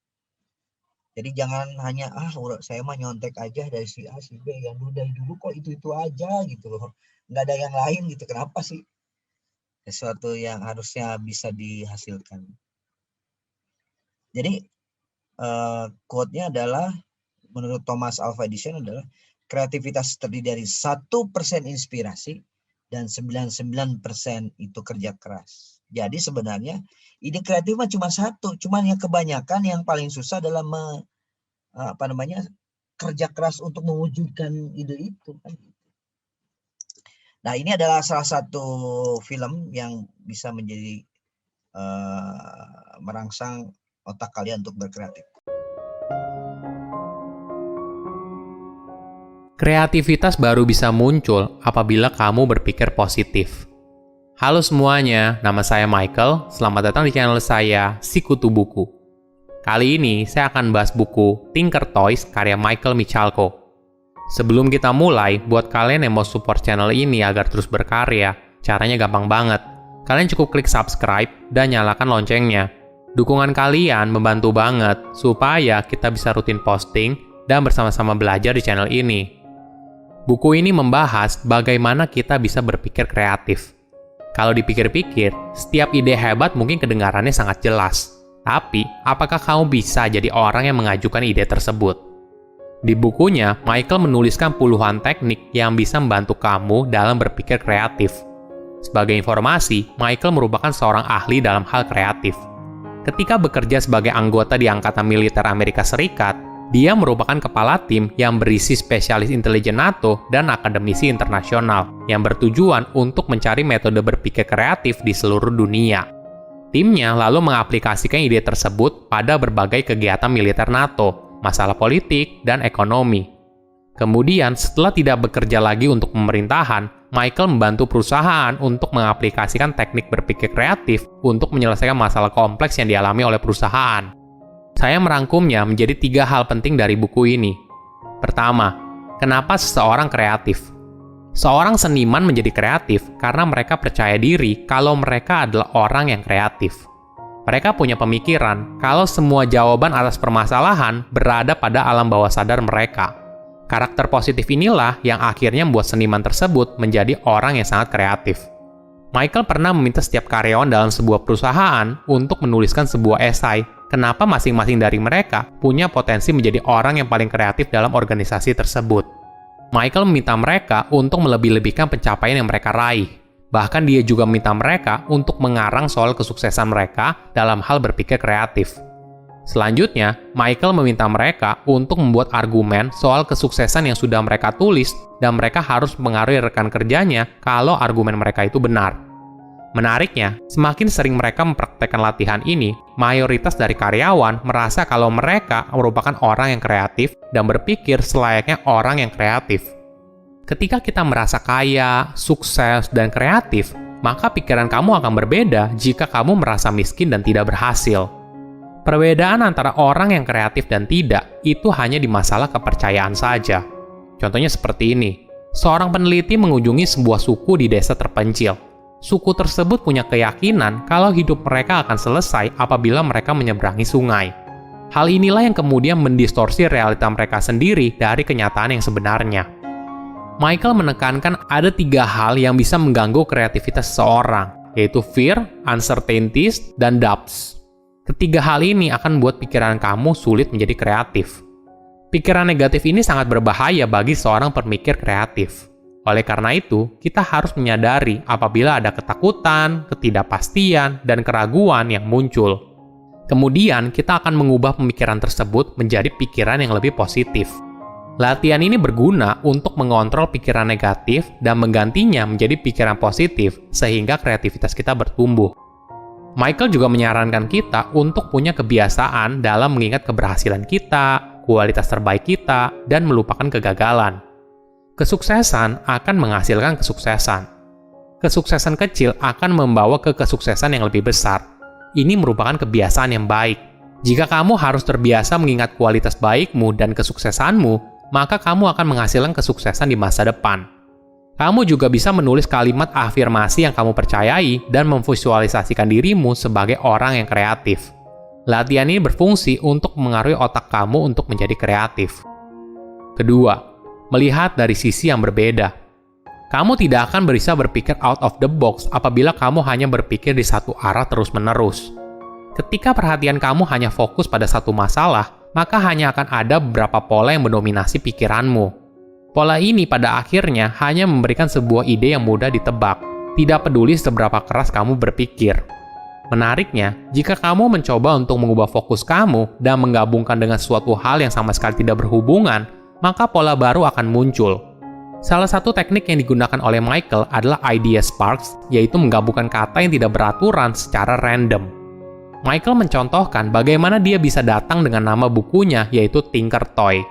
Jadi jangan hanya saya mah nyontek aja dari si A si B yang dari dulu kok itu aja gitu loh. Nggak ada yang lain gitu. Kenapa sih? Sesuatu yang harusnya bisa dihasilkan. Jadi quote-nya adalah menurut Thomas Alva Edison adalah kreativitas terdiri dari 1% inspirasi dan 99% itu kerja keras. Jadi sebenarnya ide kreatif mah cuma satu, cuman yang kebanyakan yang paling susah adalah kerja keras untuk mewujudkan ide itu kan. Nah, ini adalah salah satu film yang bisa menjadi merangsang otak kalian untuk berkreatif. Kreativitas baru bisa muncul apabila kamu berpikir positif. Halo semuanya, nama saya Michael. Selamat datang di channel saya, Sikutu Buku. Kali ini saya akan bahas buku Tinker Toys karya Michael Michalko. Sebelum kita mulai, buat kalian yang mau support channel ini agar terus berkarya, caranya gampang banget. Kalian cukup klik subscribe dan nyalakan loncengnya. Dukungan kalian membantu banget supaya kita bisa rutin posting dan bersama-sama belajar di channel ini. Buku ini membahas bagaimana kita bisa berpikir kreatif. Kalau dipikir-pikir, setiap ide hebat mungkin kedengarannya sangat jelas. Tapi, apakah kamu bisa jadi orang yang mengajukan ide tersebut? Di bukunya, Michael menuliskan puluhan teknik yang bisa membantu kamu dalam berpikir kreatif. Sebagai informasi, Michael merupakan seorang ahli dalam hal kreatif. Ketika bekerja sebagai anggota di Angkatan Militer Amerika Serikat, dia merupakan kepala tim yang berisi spesialis intelijen NATO dan akademisi internasional yang bertujuan untuk mencari metode berpikir kreatif di seluruh dunia. Timnya lalu mengaplikasikan ide tersebut pada berbagai kegiatan militer NATO, masalah politik, dan ekonomi. Kemudian, setelah tidak bekerja lagi untuk pemerintahan, Michael membantu perusahaan untuk mengaplikasikan teknik berpikir kreatif untuk menyelesaikan masalah kompleks yang dialami oleh perusahaan. Saya merangkumnya menjadi 3 hal penting dari buku ini. Pertama, kenapa seseorang kreatif? Seorang seniman menjadi kreatif karena mereka percaya diri kalau mereka adalah orang yang kreatif. Mereka punya pemikiran kalau semua jawaban atas permasalahan berada pada alam bawah sadar mereka. Karakter positif inilah yang akhirnya membuat seniman tersebut menjadi orang yang sangat kreatif. Michael pernah meminta setiap karyawan dalam sebuah perusahaan untuk menuliskan sebuah esai kenapa masing-masing dari mereka punya potensi menjadi orang yang paling kreatif dalam organisasi tersebut. Michael meminta mereka untuk melebih-lebihkan pencapaian yang mereka raih. Bahkan dia juga meminta mereka untuk mengarang soal kesuksesan mereka dalam hal berpikir kreatif. Selanjutnya, Michael meminta mereka untuk membuat argumen soal kesuksesan yang sudah mereka tulis dan mereka harus mengaruhi rekan kerjanya kalau argumen mereka itu benar. Menariknya, semakin sering mereka mempraktekkan latihan ini, mayoritas dari karyawan merasa kalau mereka merupakan orang yang kreatif dan berpikir selayaknya orang yang kreatif. Ketika kita merasa kaya, sukses, dan kreatif, maka pikiran kamu akan berbeda jika kamu merasa miskin dan tidak berhasil. Perbedaan antara orang yang kreatif dan tidak itu hanya di masalah kepercayaan saja. Contohnya seperti ini. Seorang peneliti mengunjungi sebuah suku di desa terpencil. Suku tersebut punya keyakinan kalau hidup mereka akan selesai apabila mereka menyeberangi sungai. Hal inilah yang kemudian mendistorsi realita mereka sendiri dari kenyataan yang sebenarnya. Michael menekankan ada 3 hal yang bisa mengganggu kreativitas seseorang, yaitu fear, uncertainties, dan doubts. Ketiga hal ini akan membuat pikiran kamu sulit menjadi kreatif. Pikiran negatif ini sangat berbahaya bagi seorang pemikir kreatif. Oleh karena itu, kita harus menyadari apabila ada ketakutan, ketidakpastian, dan keraguan yang muncul. Kemudian, kita akan mengubah pemikiran tersebut menjadi pikiran yang lebih positif. Latihan ini berguna untuk mengontrol pikiran negatif dan menggantinya menjadi pikiran positif sehingga kreativitas kita bertumbuh. Michael juga menyarankan kita untuk punya kebiasaan dalam mengingat keberhasilan kita, kualitas terbaik kita, dan melupakan kegagalan. Kesuksesan akan menghasilkan kesuksesan. Kesuksesan kecil akan membawa ke kesuksesan yang lebih besar. Ini merupakan kebiasaan yang baik. Jika kamu harus terbiasa mengingat kualitas baikmu dan kesuksesanmu, maka kamu akan menghasilkan kesuksesan di masa depan. Kamu juga bisa menulis kalimat afirmasi yang kamu percayai dan memvisualisasikan dirimu sebagai orang yang kreatif. Latihan ini berfungsi untuk mengaruhi otak kamu untuk menjadi kreatif. Kedua, melihat dari sisi yang berbeda. Kamu tidak akan bisa berpikir out of the box apabila kamu hanya berpikir di satu arah terus-menerus. Ketika perhatian kamu hanya fokus pada satu masalah, maka hanya akan ada beberapa pola yang mendominasi pikiranmu. Pola ini pada akhirnya hanya memberikan sebuah ide yang mudah ditebak, tidak peduli seberapa keras kamu berpikir. Menariknya, jika kamu mencoba untuk mengubah fokus kamu dan menggabungkan dengan suatu hal yang sama sekali tidak berhubungan, maka pola baru akan muncul. Salah satu teknik yang digunakan oleh Michael adalah idea sparks, yaitu menggabungkan kata yang tidak beraturan secara random. Michael mencontohkan bagaimana dia bisa datang dengan nama bukunya, yaitu Tinker Toy.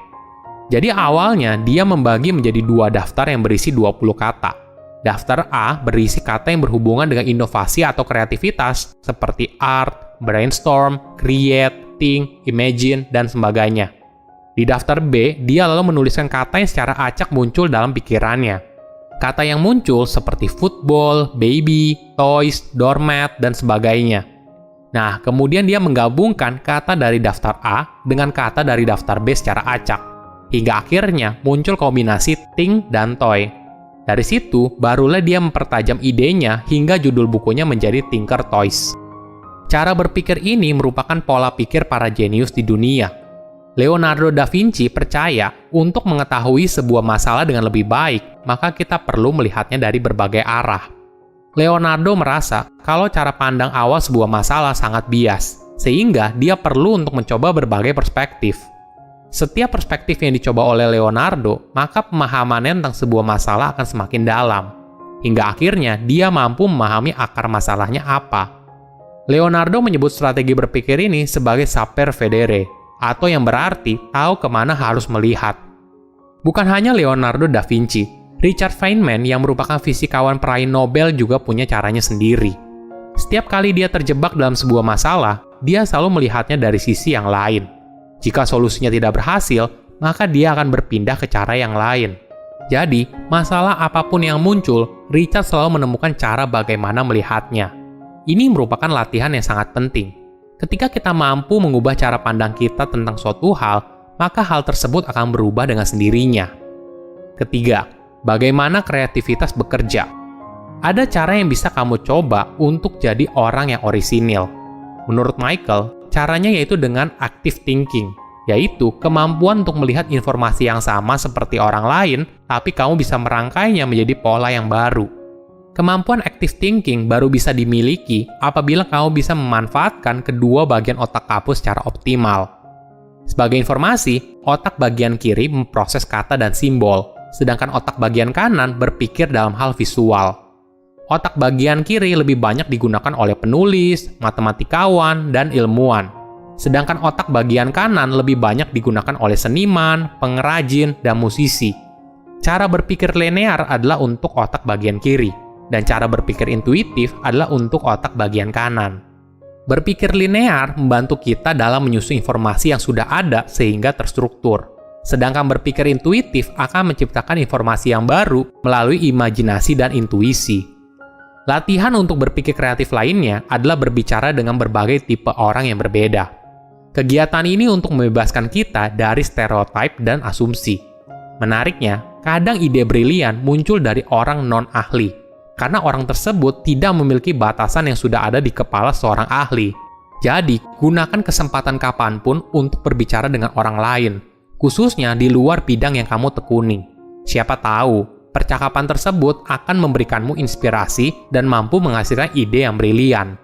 Jadi awalnya dia membagi menjadi 2 daftar yang berisi 20 kata. Daftar A berisi kata yang berhubungan dengan inovasi atau kreativitas seperti art, brainstorm, create, think, imagine, dan sebagainya. Di daftar B, dia lalu menuliskan kata yang secara acak muncul dalam pikirannya. Kata yang muncul seperti football, baby, toys, doormat, dan sebagainya. Nah, kemudian dia menggabungkan kata dari daftar A dengan kata dari daftar B secara acak. Hingga akhirnya muncul kombinasi think dan toy. Dari situ, barulah dia mempertajam idenya hingga judul bukunya menjadi Tinker Toys. Cara berpikir ini merupakan pola pikir para jenius di dunia. Leonardo da Vinci percaya untuk mengetahui sebuah masalah dengan lebih baik, maka kita perlu melihatnya dari berbagai arah. Leonardo merasa kalau cara pandang awal sebuah masalah sangat bias, sehingga dia perlu untuk mencoba berbagai perspektif. Setiap perspektif yang dicoba oleh Leonardo, maka pemahamannya tentang sebuah masalah akan semakin dalam. Hingga akhirnya dia mampu memahami akar masalahnya apa. Leonardo menyebut strategi berpikir ini sebagai saper vedere, atau yang berarti tahu kemana harus melihat. Bukan hanya Leonardo da Vinci, Richard Feynman yang merupakan fisikawan peraih Nobel juga punya caranya sendiri. Setiap kali dia terjebak dalam sebuah masalah, dia selalu melihatnya dari sisi yang lain. Jika solusinya tidak berhasil, maka dia akan berpindah ke cara yang lain. Jadi, masalah apapun yang muncul, Richard selalu menemukan cara bagaimana melihatnya. Ini merupakan latihan yang sangat penting. Ketika kita mampu mengubah cara pandang kita tentang suatu hal, maka hal tersebut akan berubah dengan sendirinya. Ketiga, bagaimana kreativitas bekerja. Ada cara yang bisa kamu coba untuk jadi orang yang orisinil. Menurut Michael, caranya yaitu dengan active thinking, yaitu kemampuan untuk melihat informasi yang sama seperti orang lain, tapi kamu bisa merangkainya menjadi pola yang baru. Kemampuan active thinking baru bisa dimiliki apabila kamu bisa memanfaatkan kedua bagian otak kamu secara optimal. Sebagai informasi, otak bagian kiri memproses kata dan simbol, sedangkan otak bagian kanan berpikir dalam hal visual. Otak bagian kiri lebih banyak digunakan oleh penulis, matematikawan, dan ilmuwan. Sedangkan otak bagian kanan lebih banyak digunakan oleh seniman, pengrajin, dan musisi. Cara berpikir linear adalah untuk otak bagian kiri, dan cara berpikir intuitif adalah untuk otak bagian kanan. Berpikir linear membantu kita dalam menyusun informasi yang sudah ada sehingga terstruktur. Sedangkan berpikir intuitif akan menciptakan informasi yang baru melalui imajinasi dan intuisi. Latihan untuk berpikir kreatif lainnya adalah berbicara dengan berbagai tipe orang yang berbeda. Kegiatan ini untuk membebaskan kita dari stereotip dan asumsi. Menariknya, kadang ide brilian muncul dari orang non-ahli, karena orang tersebut tidak memiliki batasan yang sudah ada di kepala seorang ahli. Jadi, gunakan kesempatan kapanpun untuk berbicara dengan orang lain, khususnya di luar bidang yang kamu tekuni. Siapa tahu, percakapan tersebut akan memberikanmu inspirasi dan mampu menghasilkan ide yang brilian.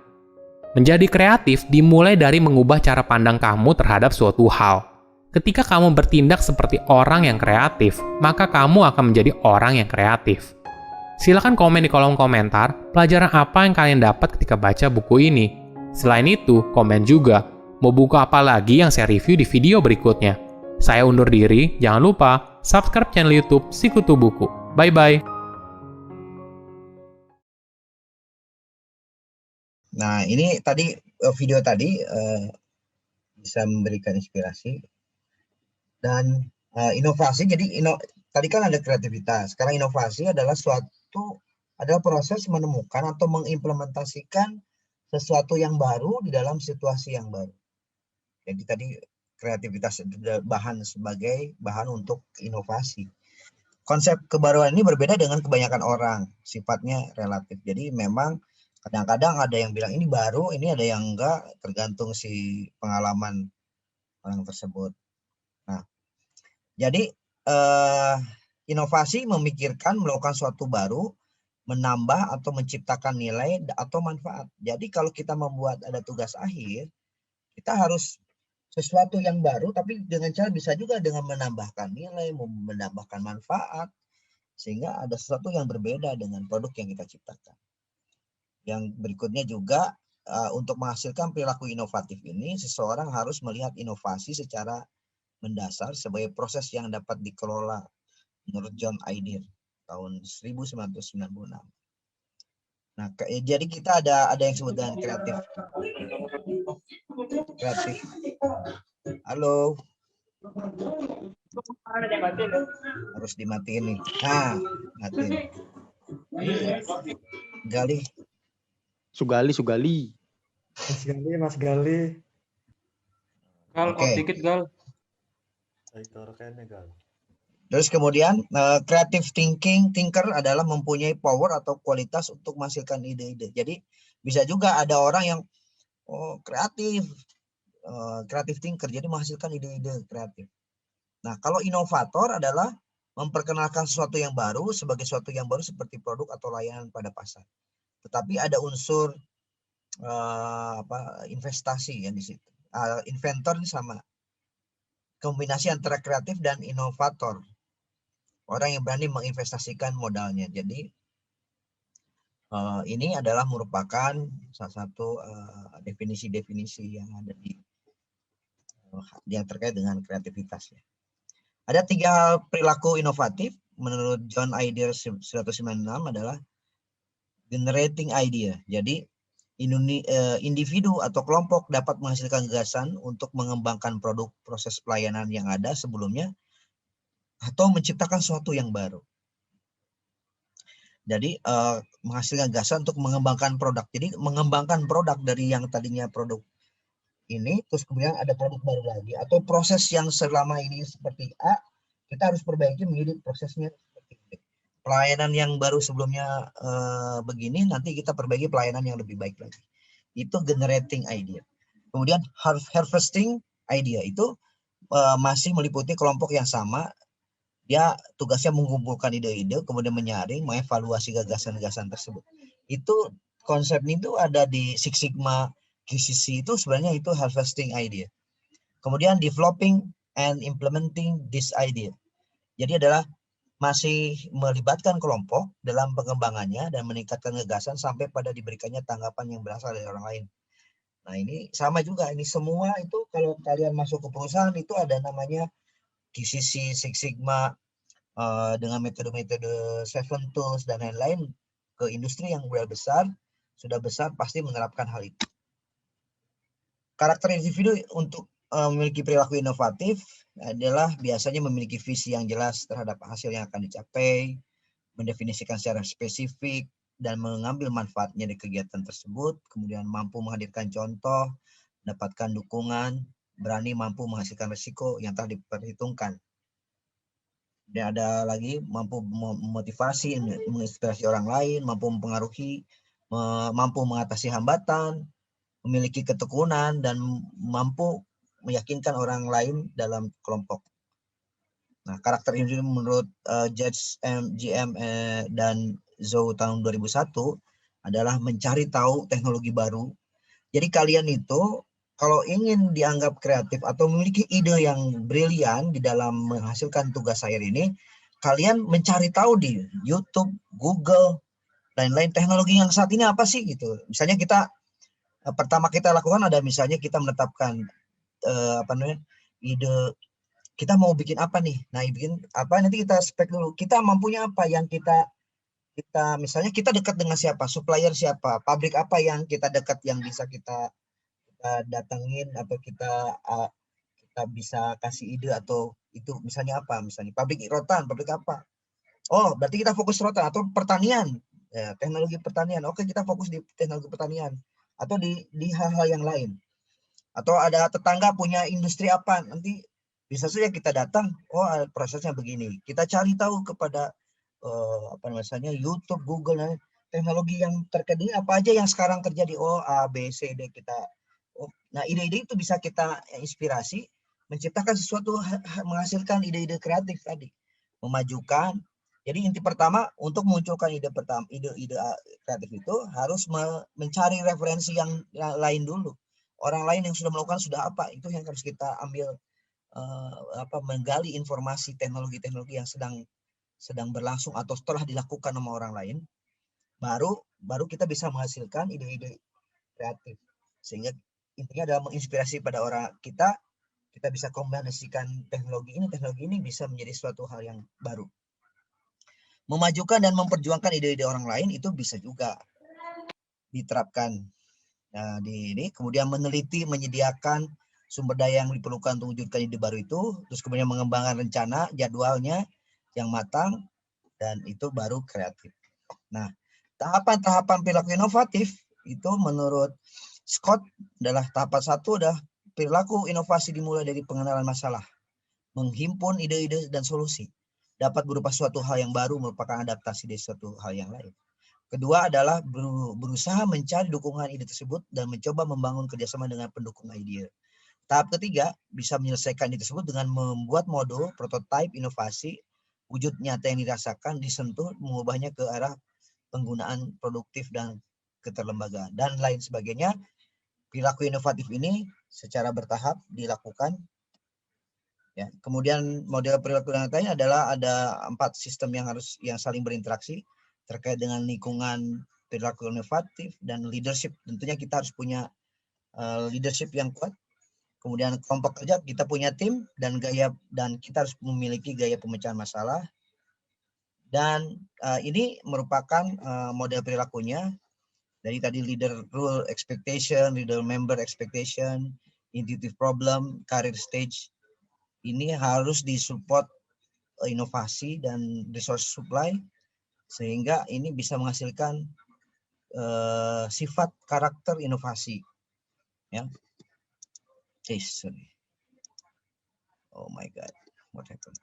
Menjadi kreatif dimulai dari mengubah cara pandang kamu terhadap suatu hal. Ketika kamu bertindak seperti orang yang kreatif, maka kamu akan menjadi orang yang kreatif. Silakan komen di kolom komentar pelajaran apa yang kalian dapat ketika baca buku ini. Selain itu, komen juga mau buku apa lagi yang saya review di video berikutnya. Saya undur diri, jangan lupa subscribe channel YouTube Sikutu Buku. Bye-bye. Nah, ini tadi video tadi bisa memberikan inspirasi dan inovasi. Jadi tadi kan ada kreativitas. Sekarang inovasi adalah adalah proses menemukan atau mengimplementasikan sesuatu yang baru di dalam situasi yang baru. Jadi tadi kreativitas sebagai bahan untuk inovasi. Konsep kebaruan ini berbeda dengan kebanyakan orang, sifatnya relatif. Jadi memang kadang-kadang ada yang bilang ini baru, ini ada yang enggak, tergantung si pengalaman orang tersebut. Nah, jadi inovasi memikirkan melakukan sesuatu baru, menambah atau menciptakan nilai atau manfaat. Jadi kalau kita membuat ada tugas akhir, kita harus sesuatu yang baru, tapi dengan cara bisa juga dengan menambahkan nilai, menambahkan manfaat, sehingga ada sesuatu yang berbeda dengan produk yang kita ciptakan. Yang berikutnya juga, untuk menghasilkan perilaku inovatif ini, seseorang harus melihat inovasi secara mendasar sebagai proses yang dapat dikelola menurut John Ider tahun 1996. Nah, jadi kita ada yang disebut dengan kreatif. Halo. Harus dimatiin nih. Nah, matiin. Gali. Sugali. Mas Gali. Gal, Oke. dikit Gal. Terus kemudian creative thinker adalah mempunyai power atau kualitas untuk menghasilkan ide-ide. Jadi bisa juga ada orang yang kreatif thinker, jadi menghasilkan ide-ide kreatif. Nah, kalau inovator adalah memperkenalkan sesuatu yang baru sebagai sesuatu yang baru seperti produk atau layanan pada pasar. Tetapi ada unsur investasi ya di situ. Inventor ini sama. Kombinasi antara kreatif dan inovator. Orang yang berani menginvestasikan modalnya. Jadi ini adalah merupakan salah satu definisi-definisi yang ada yang terkait dengan kreativitas. Ada 3 perilaku inovatif menurut John Ider 1996 adalah generating idea. Jadi individu atau kelompok dapat menghasilkan gagasan untuk mengembangkan produk proses pelayanan yang ada sebelumnya atau menciptakan sesuatu yang baru. Jadi menghasilkan gagasan untuk mengembangkan produk. Jadi mengembangkan produk dari yang tadinya produk ini, terus kemudian ada produk baru lagi. Atau proses yang selama ini seperti A, kita harus perbaiki menjadi prosesnya seperti B. Pelayanan yang baru sebelumnya begini, nanti kita perbaiki pelayanan yang lebih baik lagi. Itu generating idea. Kemudian harvesting idea itu masih meliputi kelompok yang sama. Dia tugasnya mengumpulkan ide-ide, kemudian menyaring, mengevaluasi gagasan-gagasan tersebut. Itu konsep itu ada di Six Sigma QCC itu sebenarnya itu harvesting idea. Kemudian developing and implementing this idea. Jadi adalah masih melibatkan kelompok dalam pengembangannya dan meningkatkan gagasan sampai pada diberikannya tanggapan yang berasal dari orang lain. Nah ini sama juga, ini semua itu kalau kalian masuk ke perusahaan itu ada namanya QCC, Six Sigma, dengan metode-metode Seven Tools dan lain-lain ke industri yang sudah besar pasti menerapkan hal itu. Karakter individu untuk memiliki perilaku inovatif adalah biasanya memiliki visi yang jelas terhadap hasil yang akan dicapai, mendefinisikan secara spesifik dan mengambil manfaatnya dari kegiatan tersebut, kemudian mampu menghadirkan contoh, mendapatkan dukungan, berani mampu menghasilkan risiko yang telah diperhitungkan. Dan ada lagi mampu memotivasi, menginspirasi orang lain, mampu mempengaruhi, mampu mengatasi hambatan, memiliki ketekunan, dan mampu meyakinkan orang lain dalam kelompok. Nah, karakter ini menurut Judge GM dan Zhou tahun 2001 adalah mencari tahu teknologi baru. Jadi kalian itu kalau ingin dianggap kreatif atau memiliki ide yang brilian di dalam menghasilkan tugas akhir ini, kalian mencari tahu di YouTube, Google, lain-lain teknologi yang saat ini apa sih gitu. Misalnya kita pertama kita lakukan ada misalnya kita menetapkan ide, kita mau bikin apa nih. Nah, bikin apa nanti kita spek dulu. Kita mampunya apa yang kita misalnya kita dekat dengan siapa, supplier siapa, pabrik apa yang kita dekat yang bisa kita datengin atau kita bisa kasih ide atau itu misalnya apa, misalnya pabrik rotan, pabrik apa. Oh, berarti kita fokus rotan atau pertanian. Ya, teknologi pertanian. Oke, kita fokus di teknologi pertanian atau di hal-hal yang lain. Atau ada tetangga punya industri apa, nanti bisa saja kita datang, oh prosesnya begini. Kita cari tahu kepada YouTube, Google, teknologi yang terkait apa aja yang sekarang terjadi. Oh, A, B, C, D kita. Oh, nah, ide-ide itu bisa kita inspirasi, menciptakan sesuatu, menghasilkan ide-ide kreatif tadi, memajukan. Jadi inti pertama untuk munculkan ide kreatif itu harus mencari referensi yang lain dulu. Orang lain yang sudah melakukan sudah apa, itu yang harus kita ambil, menggali informasi teknologi-teknologi yang sedang berlangsung atau setelah dilakukan sama orang lain, baru kita bisa menghasilkan ide-ide kreatif. Sehingga intinya adalah menginspirasi pada orang kita bisa kombinasikan teknologi ini bisa menjadi suatu hal yang baru. Memajukan dan memperjuangkan ide-ide orang lain itu bisa juga diterapkan. Nah, ini kemudian meneliti, menyediakan sumber daya yang diperlukan untuk mewujudkan ide baru itu, terus kemudian mengembangkan rencana, jadwalnya yang matang, dan itu baru kreatif. Nah, tahapan-tahapan perilaku inovatif itu menurut Scott adalah tahapan 1 adalah perilaku inovasi dimulai dari pengenalan masalah, menghimpun ide-ide dan solusi, dapat berupa suatu hal yang baru merupakan adaptasi dari suatu hal yang lain. Kedua adalah berusaha mencari dukungan ide tersebut dan mencoba membangun kerjasama dengan pendukung ide. Tahap ketiga, bisa menyelesaikan ide tersebut dengan membuat modul, prototipe, inovasi, wujud nyata yang dirasakan, disentuh, mengubahnya ke arah penggunaan produktif dan keterlembagaan, dan lain sebagainya. Perilaku inovatif ini secara bertahap dilakukan. Ya. Kemudian model perilaku yang lain adalah ada 4 sistem yang saling berinteraksi terkait dengan lingkungan perilaku inovatif dan leadership. Tentunya kita harus punya leadership yang kuat. Kemudian kelompok kerja, kita punya tim dan kita harus memiliki gaya pemecahan masalah. Dan ini merupakan model perilakunya dari tadi leader role expectation, leader member expectation, intuitive problem, career stage. Ini harus disupport inovasi dan resource supply, sehingga ini bisa menghasilkan sifat karakter inovasi. Ya. Sorry. Oh my God, what happened?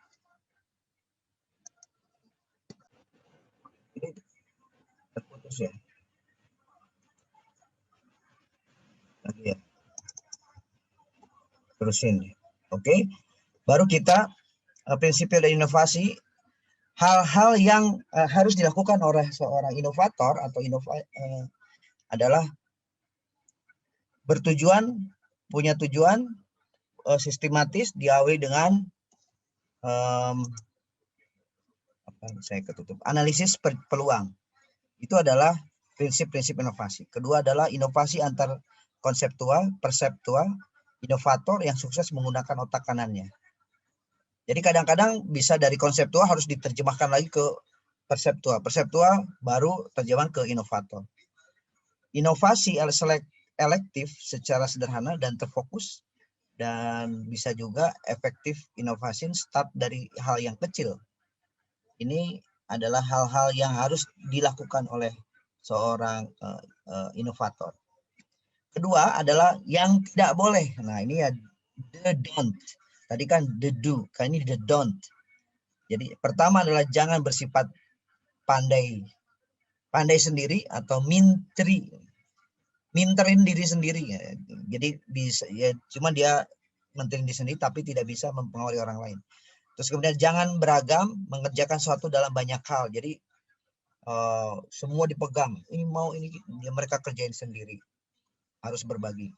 Ini terputus ya. Lagi ya. Terusin. Oke. Baru kita prinsip dari inovasi. Hal-hal yang harus dilakukan oleh seorang inovator atau adalah punya tujuan, sistematis, diawali dengan analisis peluang. Itu adalah prinsip-prinsip inovasi. Kedua adalah inovasi antar konseptual, perseptual, inovator yang sukses menggunakan otak kanannya. Jadi kadang-kadang bisa dari konseptual harus diterjemahkan lagi ke perseptual. Perseptual baru terjemahan ke inovator. Inovasi elektif secara sederhana dan terfokus, dan bisa juga efektif inovasi start dari hal yang kecil. Ini adalah hal-hal yang harus dilakukan oleh seorang inovator. Kedua adalah yang tidak boleh. Nah, ini ya the don't. Tadi kan the do, kan ini the don't. Jadi pertama adalah jangan bersifat pandai sendiri atau minterin diri sendiri. Jadi bisa ya, cuma dia menterin diri sendiri tapi tidak bisa mempengaruhi orang lain. Terus kemudian jangan beragam, mengerjakan sesuatu dalam banyak hal. Jadi semua dipegang. Ini mereka kerjain sendiri. Harus berbagi.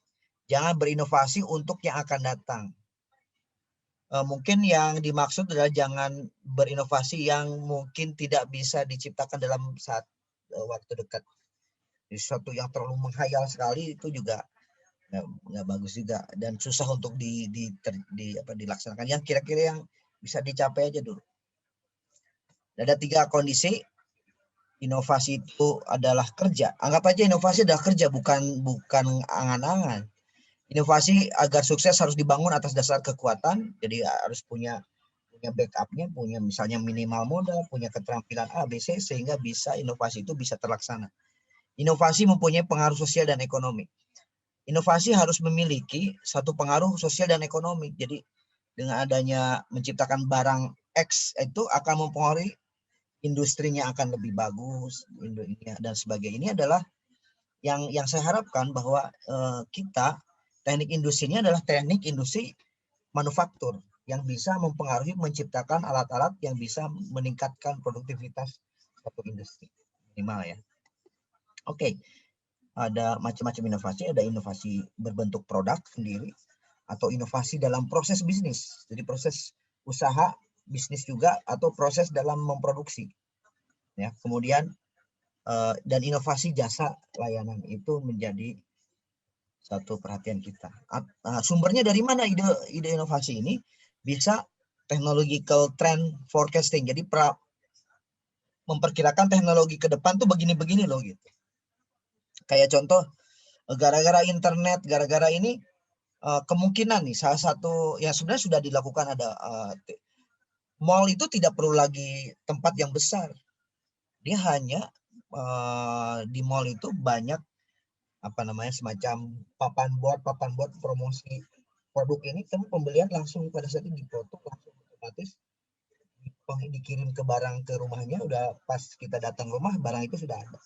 Jangan berinovasi untuk yang akan datang. Mungkin yang dimaksud adalah jangan berinovasi yang mungkin tidak bisa diciptakan dalam waktu dekat. Jadi sesuatu yang terlalu menghayal sekali itu juga nggak bagus juga dan susah untuk dilaksanakan. Yang kira-kira yang bisa dicapai aja dulu. Ada 3 kondisi. Inovasi itu adalah kerja. Anggap aja inovasi adalah kerja, bukan angan-angan. Inovasi agar sukses harus dibangun atas dasar kekuatan. Jadi harus punya backupnya, punya misalnya minimal modal, punya keterampilan A, B, C, sehingga bisa inovasi itu bisa terlaksana. Inovasi mempunyai pengaruh sosial dan ekonomi. Inovasi harus memiliki satu pengaruh sosial dan ekonomi. Jadi dengan adanya menciptakan barang X itu akan mempengaruhi industrinya akan lebih bagus dan sebagainya. Ini adalah yang saya harapkan bahwa kita teknik industrinya adalah teknik industri manufaktur yang bisa mempengaruhi menciptakan alat-alat yang bisa meningkatkan produktivitas suatu industri minimal ya. Oke. Ada macam-macam inovasi, ada inovasi berbentuk produk sendiri atau inovasi dalam proses bisnis. Jadi proses usaha bisnis juga atau proses dalam memproduksi. Ya, kemudian dan inovasi jasa layanan itu menjadi satu perhatian kita. Sumbernya dari mana ide inovasi ini? Bisa technological trend forecasting. Jadi memperkirakan teknologi ke depan tuh begini-begini loh gitu. Kayak contoh, gara-gara internet, gara-gara ini kemungkinan nih salah satu yang sebenarnya sudah dilakukan ada mall itu tidak perlu lagi tempat yang besar. Dia hanya di mall itu banyak semacam papan board promosi produk ini, pembelian langsung pada saat itu dipoto langsung otomatis dikirim ke rumahnya, udah pas kita datang rumah barang itu sudah ada.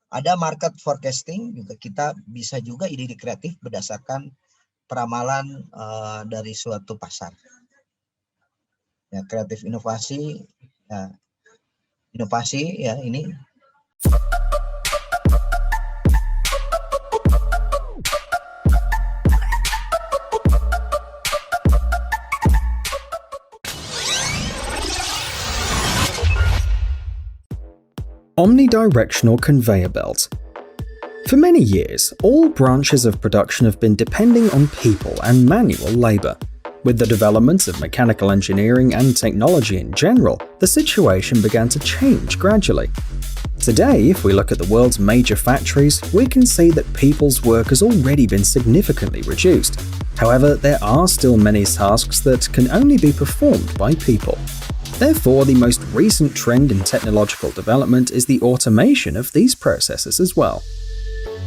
Ada market forecasting juga, kita bisa juga ide kreatif berdasarkan peramalan dari suatu pasar. Ya, kreatif inovasi ya. Inovasi ya ini. Omnidirectional conveyor belt. For many years, all branches of production have been depending on people and manual labor. With the development of mechanical engineering and technology in general, the situation began to change gradually. Today, if we look at the world's major factories, we can see that people's work has already been significantly reduced. However, there are still many tasks that can only be performed by people. Therefore, the most recent trend in technological development is the automation of these processes as well.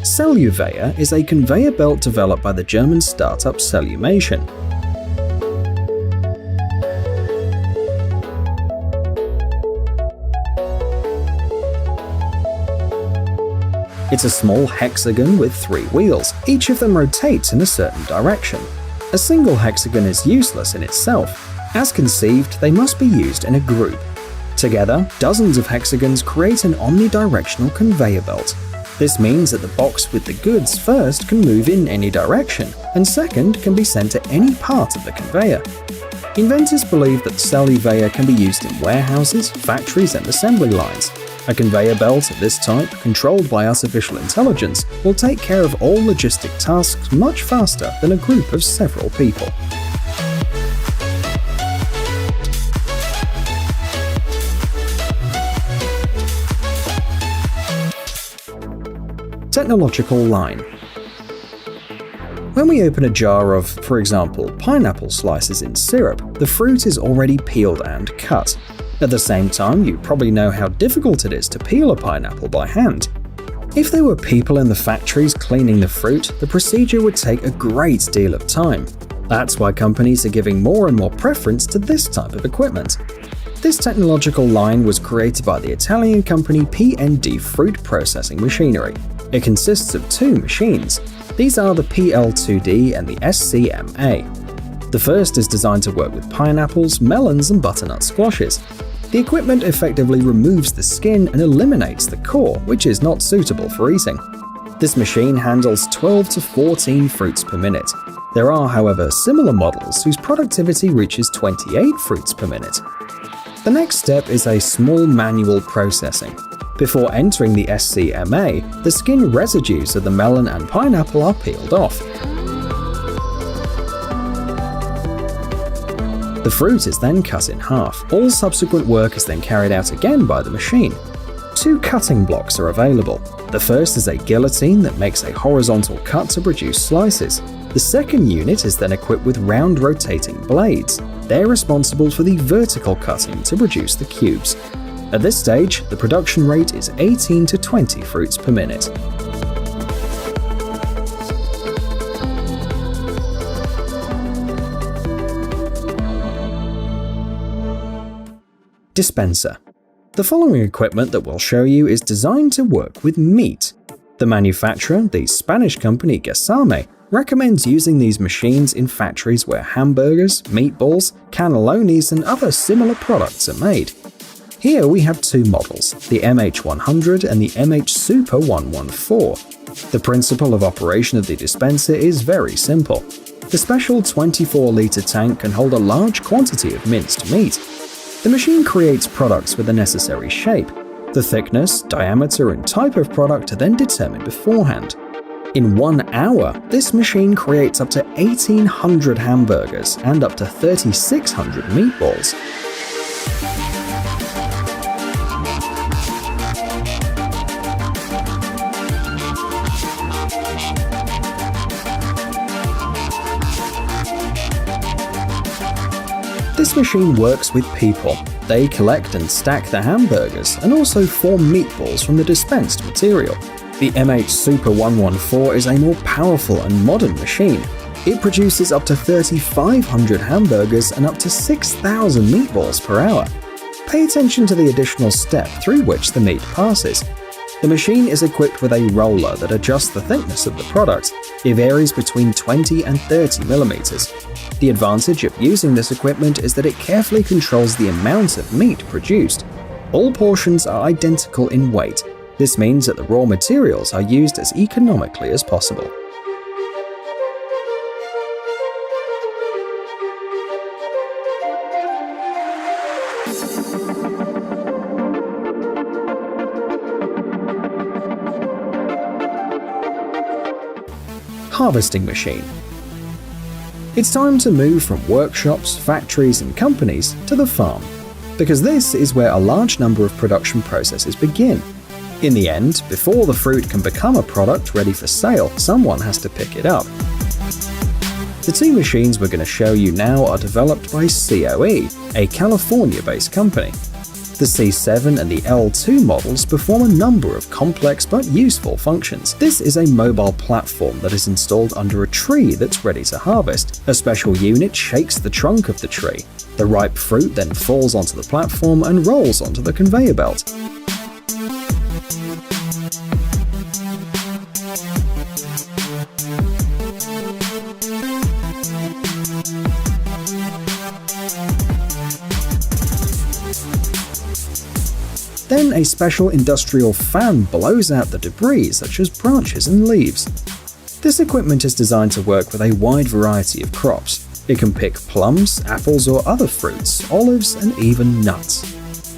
Celluveyor is a conveyor belt developed by the German startup Cellumation. It's a small hexagon with 3 wheels, each of them rotates in a certain direction. A single hexagon is useless in itself. As conceived, they must be used in a group. Together, dozens of hexagons create an omnidirectional conveyor belt. This means that the box with the goods first can move in any direction, and second can be sent to any part of the conveyor. Inventors believe that Celluveyor can be used in warehouses, factories, and assembly lines. A conveyor belt of this type, controlled by artificial intelligence, will take care of all logistic tasks much faster than a group of several people. Technological line. When we open a jar of, for example, pineapple slices in syrup, the fruit is already peeled and cut. At the same time, you probably know how difficult it is to peel a pineapple by hand. If there were people in the factories cleaning the fruit, the procedure would take a great deal of time. That's why companies are giving more and more preference to this type of equipment. This technological line was created by the Italian company P&D Fruit Processing Machinery. It consists of 2 machines. These are the PL2D and the SCMA. The first is designed to work with pineapples, melons, and butternut squashes. The equipment effectively removes the skin and eliminates the core, which is not suitable for eating. This machine handles 12 to 14 fruits per minute. There are, however, similar models whose productivity reaches 28 fruits per minute. The next step is a small manual processing. Before entering the SCMA, the skin residues of the melon and pineapple are peeled off. The fruit is then cut in half. All subsequent work is then carried out again by the machine. 2 cutting blocks are available. The first is a guillotine that makes a horizontal cut to produce slices. The second unit is then equipped with round rotating blades. They're responsible for the vertical cutting to produce the cubes. At this stage, the production rate is 18 to 20 fruits per minute. Dispenser. The following equipment that we'll show you is designed to work with meat. The manufacturer, the Spanish company Gesame, recommends using these machines in factories where hamburgers, meatballs, cannellonis, and other similar products are made. Here we have 2 models, the MH100 and the MH Super 114. The principle of operation of the dispenser is very simple. The special 24-litre tank can hold a large quantity of minced meat. The machine creates products with the necessary shape. The thickness, diameter, and type of product are then determined beforehand. In 1 hour, this machine creates up to 1,800 hamburgers and up to 3,600 meatballs. This machine works with people. They collect and stack the hamburgers and also form meatballs from the dispensed material. The MH Super 114 is a more powerful and modern machine. It produces up to 3,500 hamburgers and up to 6,000 meatballs per hour. Pay attention to the additional step through which the meat passes. The machine is equipped with a roller that adjusts the thickness of the product. It varies between 20 and 30 millimeters. The advantage of using this equipment is that it carefully controls the amount of meat produced. All portions are identical in weight. This means that the raw materials are used as economically as possible. Harvesting machine. It's time to move from workshops, factories, and companies to the farm, because this is where a large number of production processes begin. In the end, before the fruit can become a product ready for sale, someone has to pick it up. The 2 machines we're going to show you now are developed by COE, a California-based company. The C7 and the L2 models perform a number of complex but useful functions. This is a mobile platform that is installed under a tree that's ready to harvest. A special unit shakes the trunk of the tree. The ripe fruit then falls onto the platform and rolls onto the conveyor belt. Then a special industrial fan blows out the debris such as branches and leaves. This equipment is designed to work with a wide variety of crops. It can pick plums, apples or other fruits, olives and even nuts.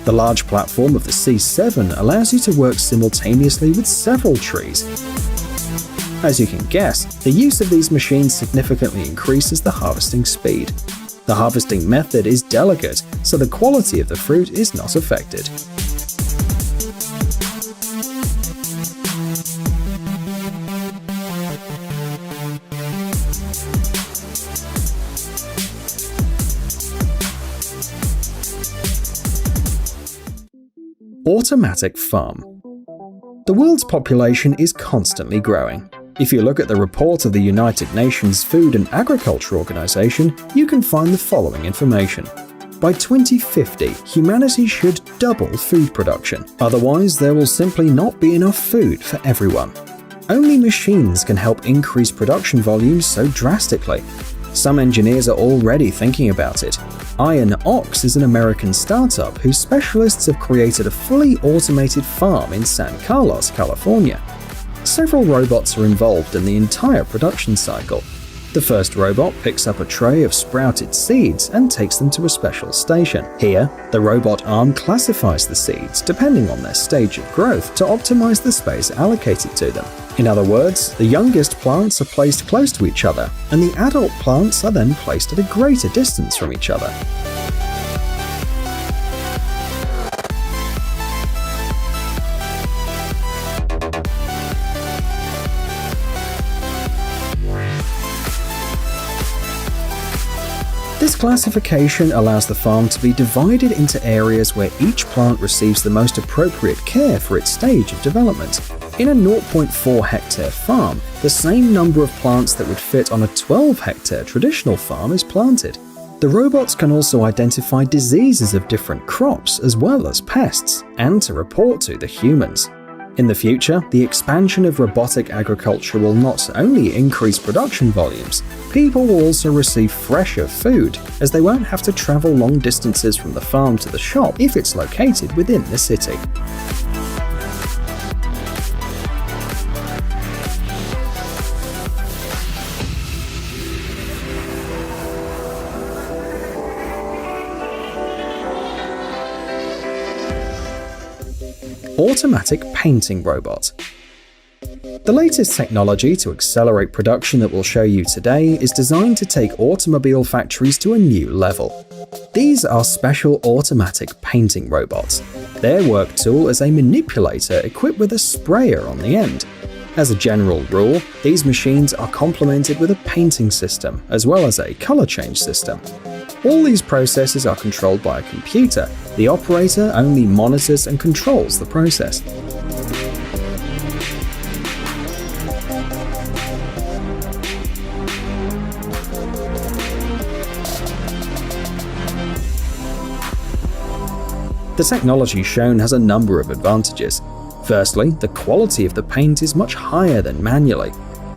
The large platform of the C7 allows you to work simultaneously with several trees. As you can guess, the use of these machines significantly increases the harvesting speed. The harvesting method is delicate, so the quality of the fruit is not affected. Automatic farm. The world's population is constantly growing. If you look at the report of the United Nations Food and Agriculture Organization, you can find the following information. By 2050, humanity should double food production. Otherwise, there will simply not be enough food for everyone. Only machines can help increase production volumes so drastically. Some engineers are already thinking about it. Iron Ox is an American startup whose specialists have created a fully automated farm in San Carlos, California. Several robots are involved in the entire production cycle. The first robot picks up a tray of sprouted seeds and takes them to a special station. Here, the robot arm classifies the seeds depending on their stage of growth to optimize the space allocated to them. In other words, the youngest plants are placed close to each other, and the adult plants are then placed at a greater distance from each other. This classification allows the farm to be divided into areas where each plant receives the most appropriate care for its stage of development. In a 0.4 hectare farm, the same number of plants that would fit on a 12 hectare traditional farm is planted. The robots can also identify diseases of different crops as well as pests, and to report to the humans. In the future, the expansion of robotic agriculture will not only increase production volumes, people will also receive fresher food, as they won't have to travel long distances from the farm to the shop if it's located within the city. Automatic painting robot. The latest technology to accelerate production that we'll show you today is designed to take automobile factories to a new level. These are special automatic painting robots. Their work tool is a manipulator equipped with a sprayer on the end. As a general rule, these machines are complemented with a painting system as well as a color change system. All these processes are controlled by a computer. The operator only monitors and controls the process. The technology shown has a number of advantages. Firstly, the quality of the paint is much higher than manually.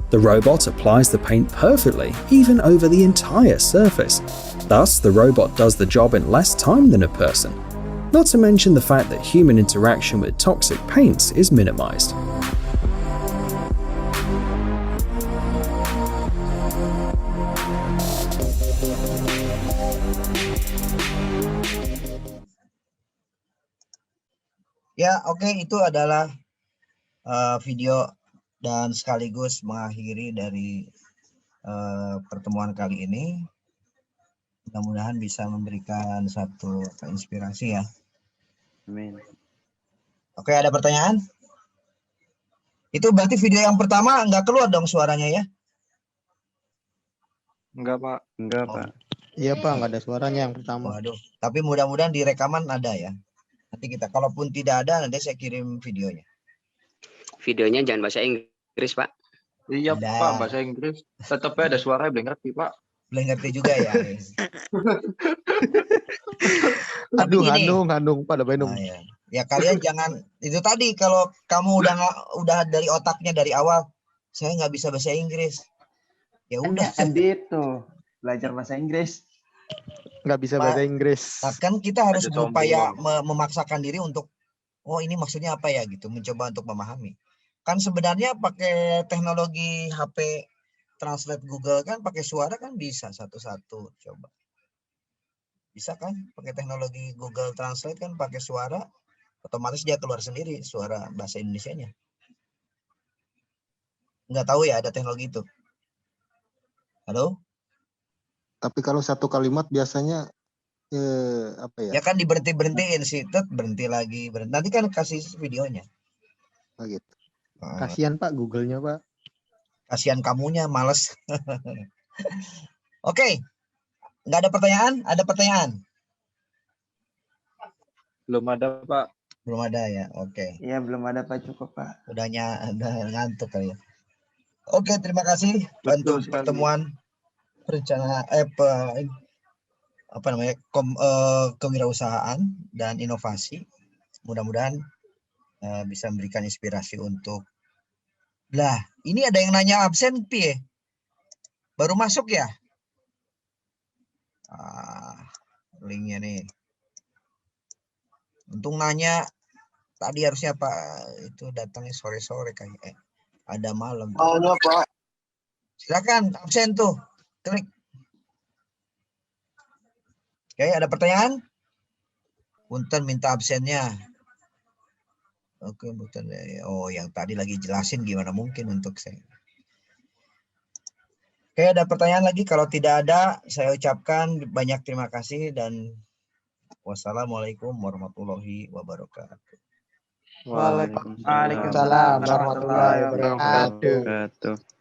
The robot applies the paint perfectly, even over the entire surface. Thus, the robot does the job in less time than a person. Not to mention the fact that human interaction with toxic paints is minimized. Ya, oke, itu adalah video dan sekaligus mengakhiri dari pertemuan kali ini. Mudah-mudahan bisa memberikan satu inspirasi ya. Amin. Oke, ada pertanyaan? Itu berarti video yang pertama nggak keluar dong suaranya ya? Enggak, Pak. Enggak, Oh. Pak. Iya Pak, nggak ada suaranya yang pertama. Waduh, tapi mudah-mudahan di rekaman ada ya. Nanti kita, kalaupun tidak ada, nanti saya kirim videonya. Videonya jangan bahasa Inggris, Pak. Iya, Ada. Pak, bahasa Inggris. Tetapnya ada suara belum ngerti, Pak. Belum ngerti juga ya. Tapi Aduh, gini. Handung, pada Bandung. Nah, ya kalian jangan, itu tadi kalau kamu udah dari otaknya dari awal, saya nggak bisa bahasa Inggris. Ya udah. Adit tuh belajar bahasa Inggris. Nggak bisa Pak, bahasa Inggris. Nah, kan kita harus Ada berupaya sombong. memaksakan diri untuk, oh ini maksudnya apa ya gitu, mencoba untuk memahami. Kan sebenarnya pakai teknologi HP Translate Google kan pakai suara kan bisa satu-satu, coba. Bisa kan pakai teknologi Google Translate kan pakai suara, otomatis dia keluar sendiri suara bahasa Indonesianya. Nggak tahu ya ada teknologi itu. Halo? Tapi kalau satu kalimat biasanya apa ya? Ya kan diberhentiin sih, berhenti lagi, berhenti. Nanti kan kasih videonya. Oh, gitu. Kasihan Pak Google-nya Pak. Kasihan kamunya, males. Oke, nggak ada pertanyaan? Ada pertanyaan? Belum ada, Pak. Belum ada ya, oke. Iya, belum ada Pak, cukup Pak. Udah ngantuk kali ya. Oke, terima kasih Betul untuk sekali. pertemuan perencanaan kewirausahaan dan inovasi. Mudah-mudahan bisa memberikan inspirasi untuk. Lah, ini ada yang nanya absen, Pi. Baru masuk ya? Linknya nih. Untung nanya tadi harusnya Pak itu datangnya sore-sore kayak ada malam. Halo Pak. Silakan absen tuh. Klik. Oke, ada pertanyaan? Punten minta absennya. Oke, punten. Oh, yang tadi lagi jelasin gimana mungkin untuk saya. Oke, ada pertanyaan lagi? Kalau tidak ada, saya ucapkan banyak terima kasih dan wassalamualaikum warahmatullahi wabarakatuh. Waalaikumsalam warahmatullahi wabarakatuh. wabarakatuh.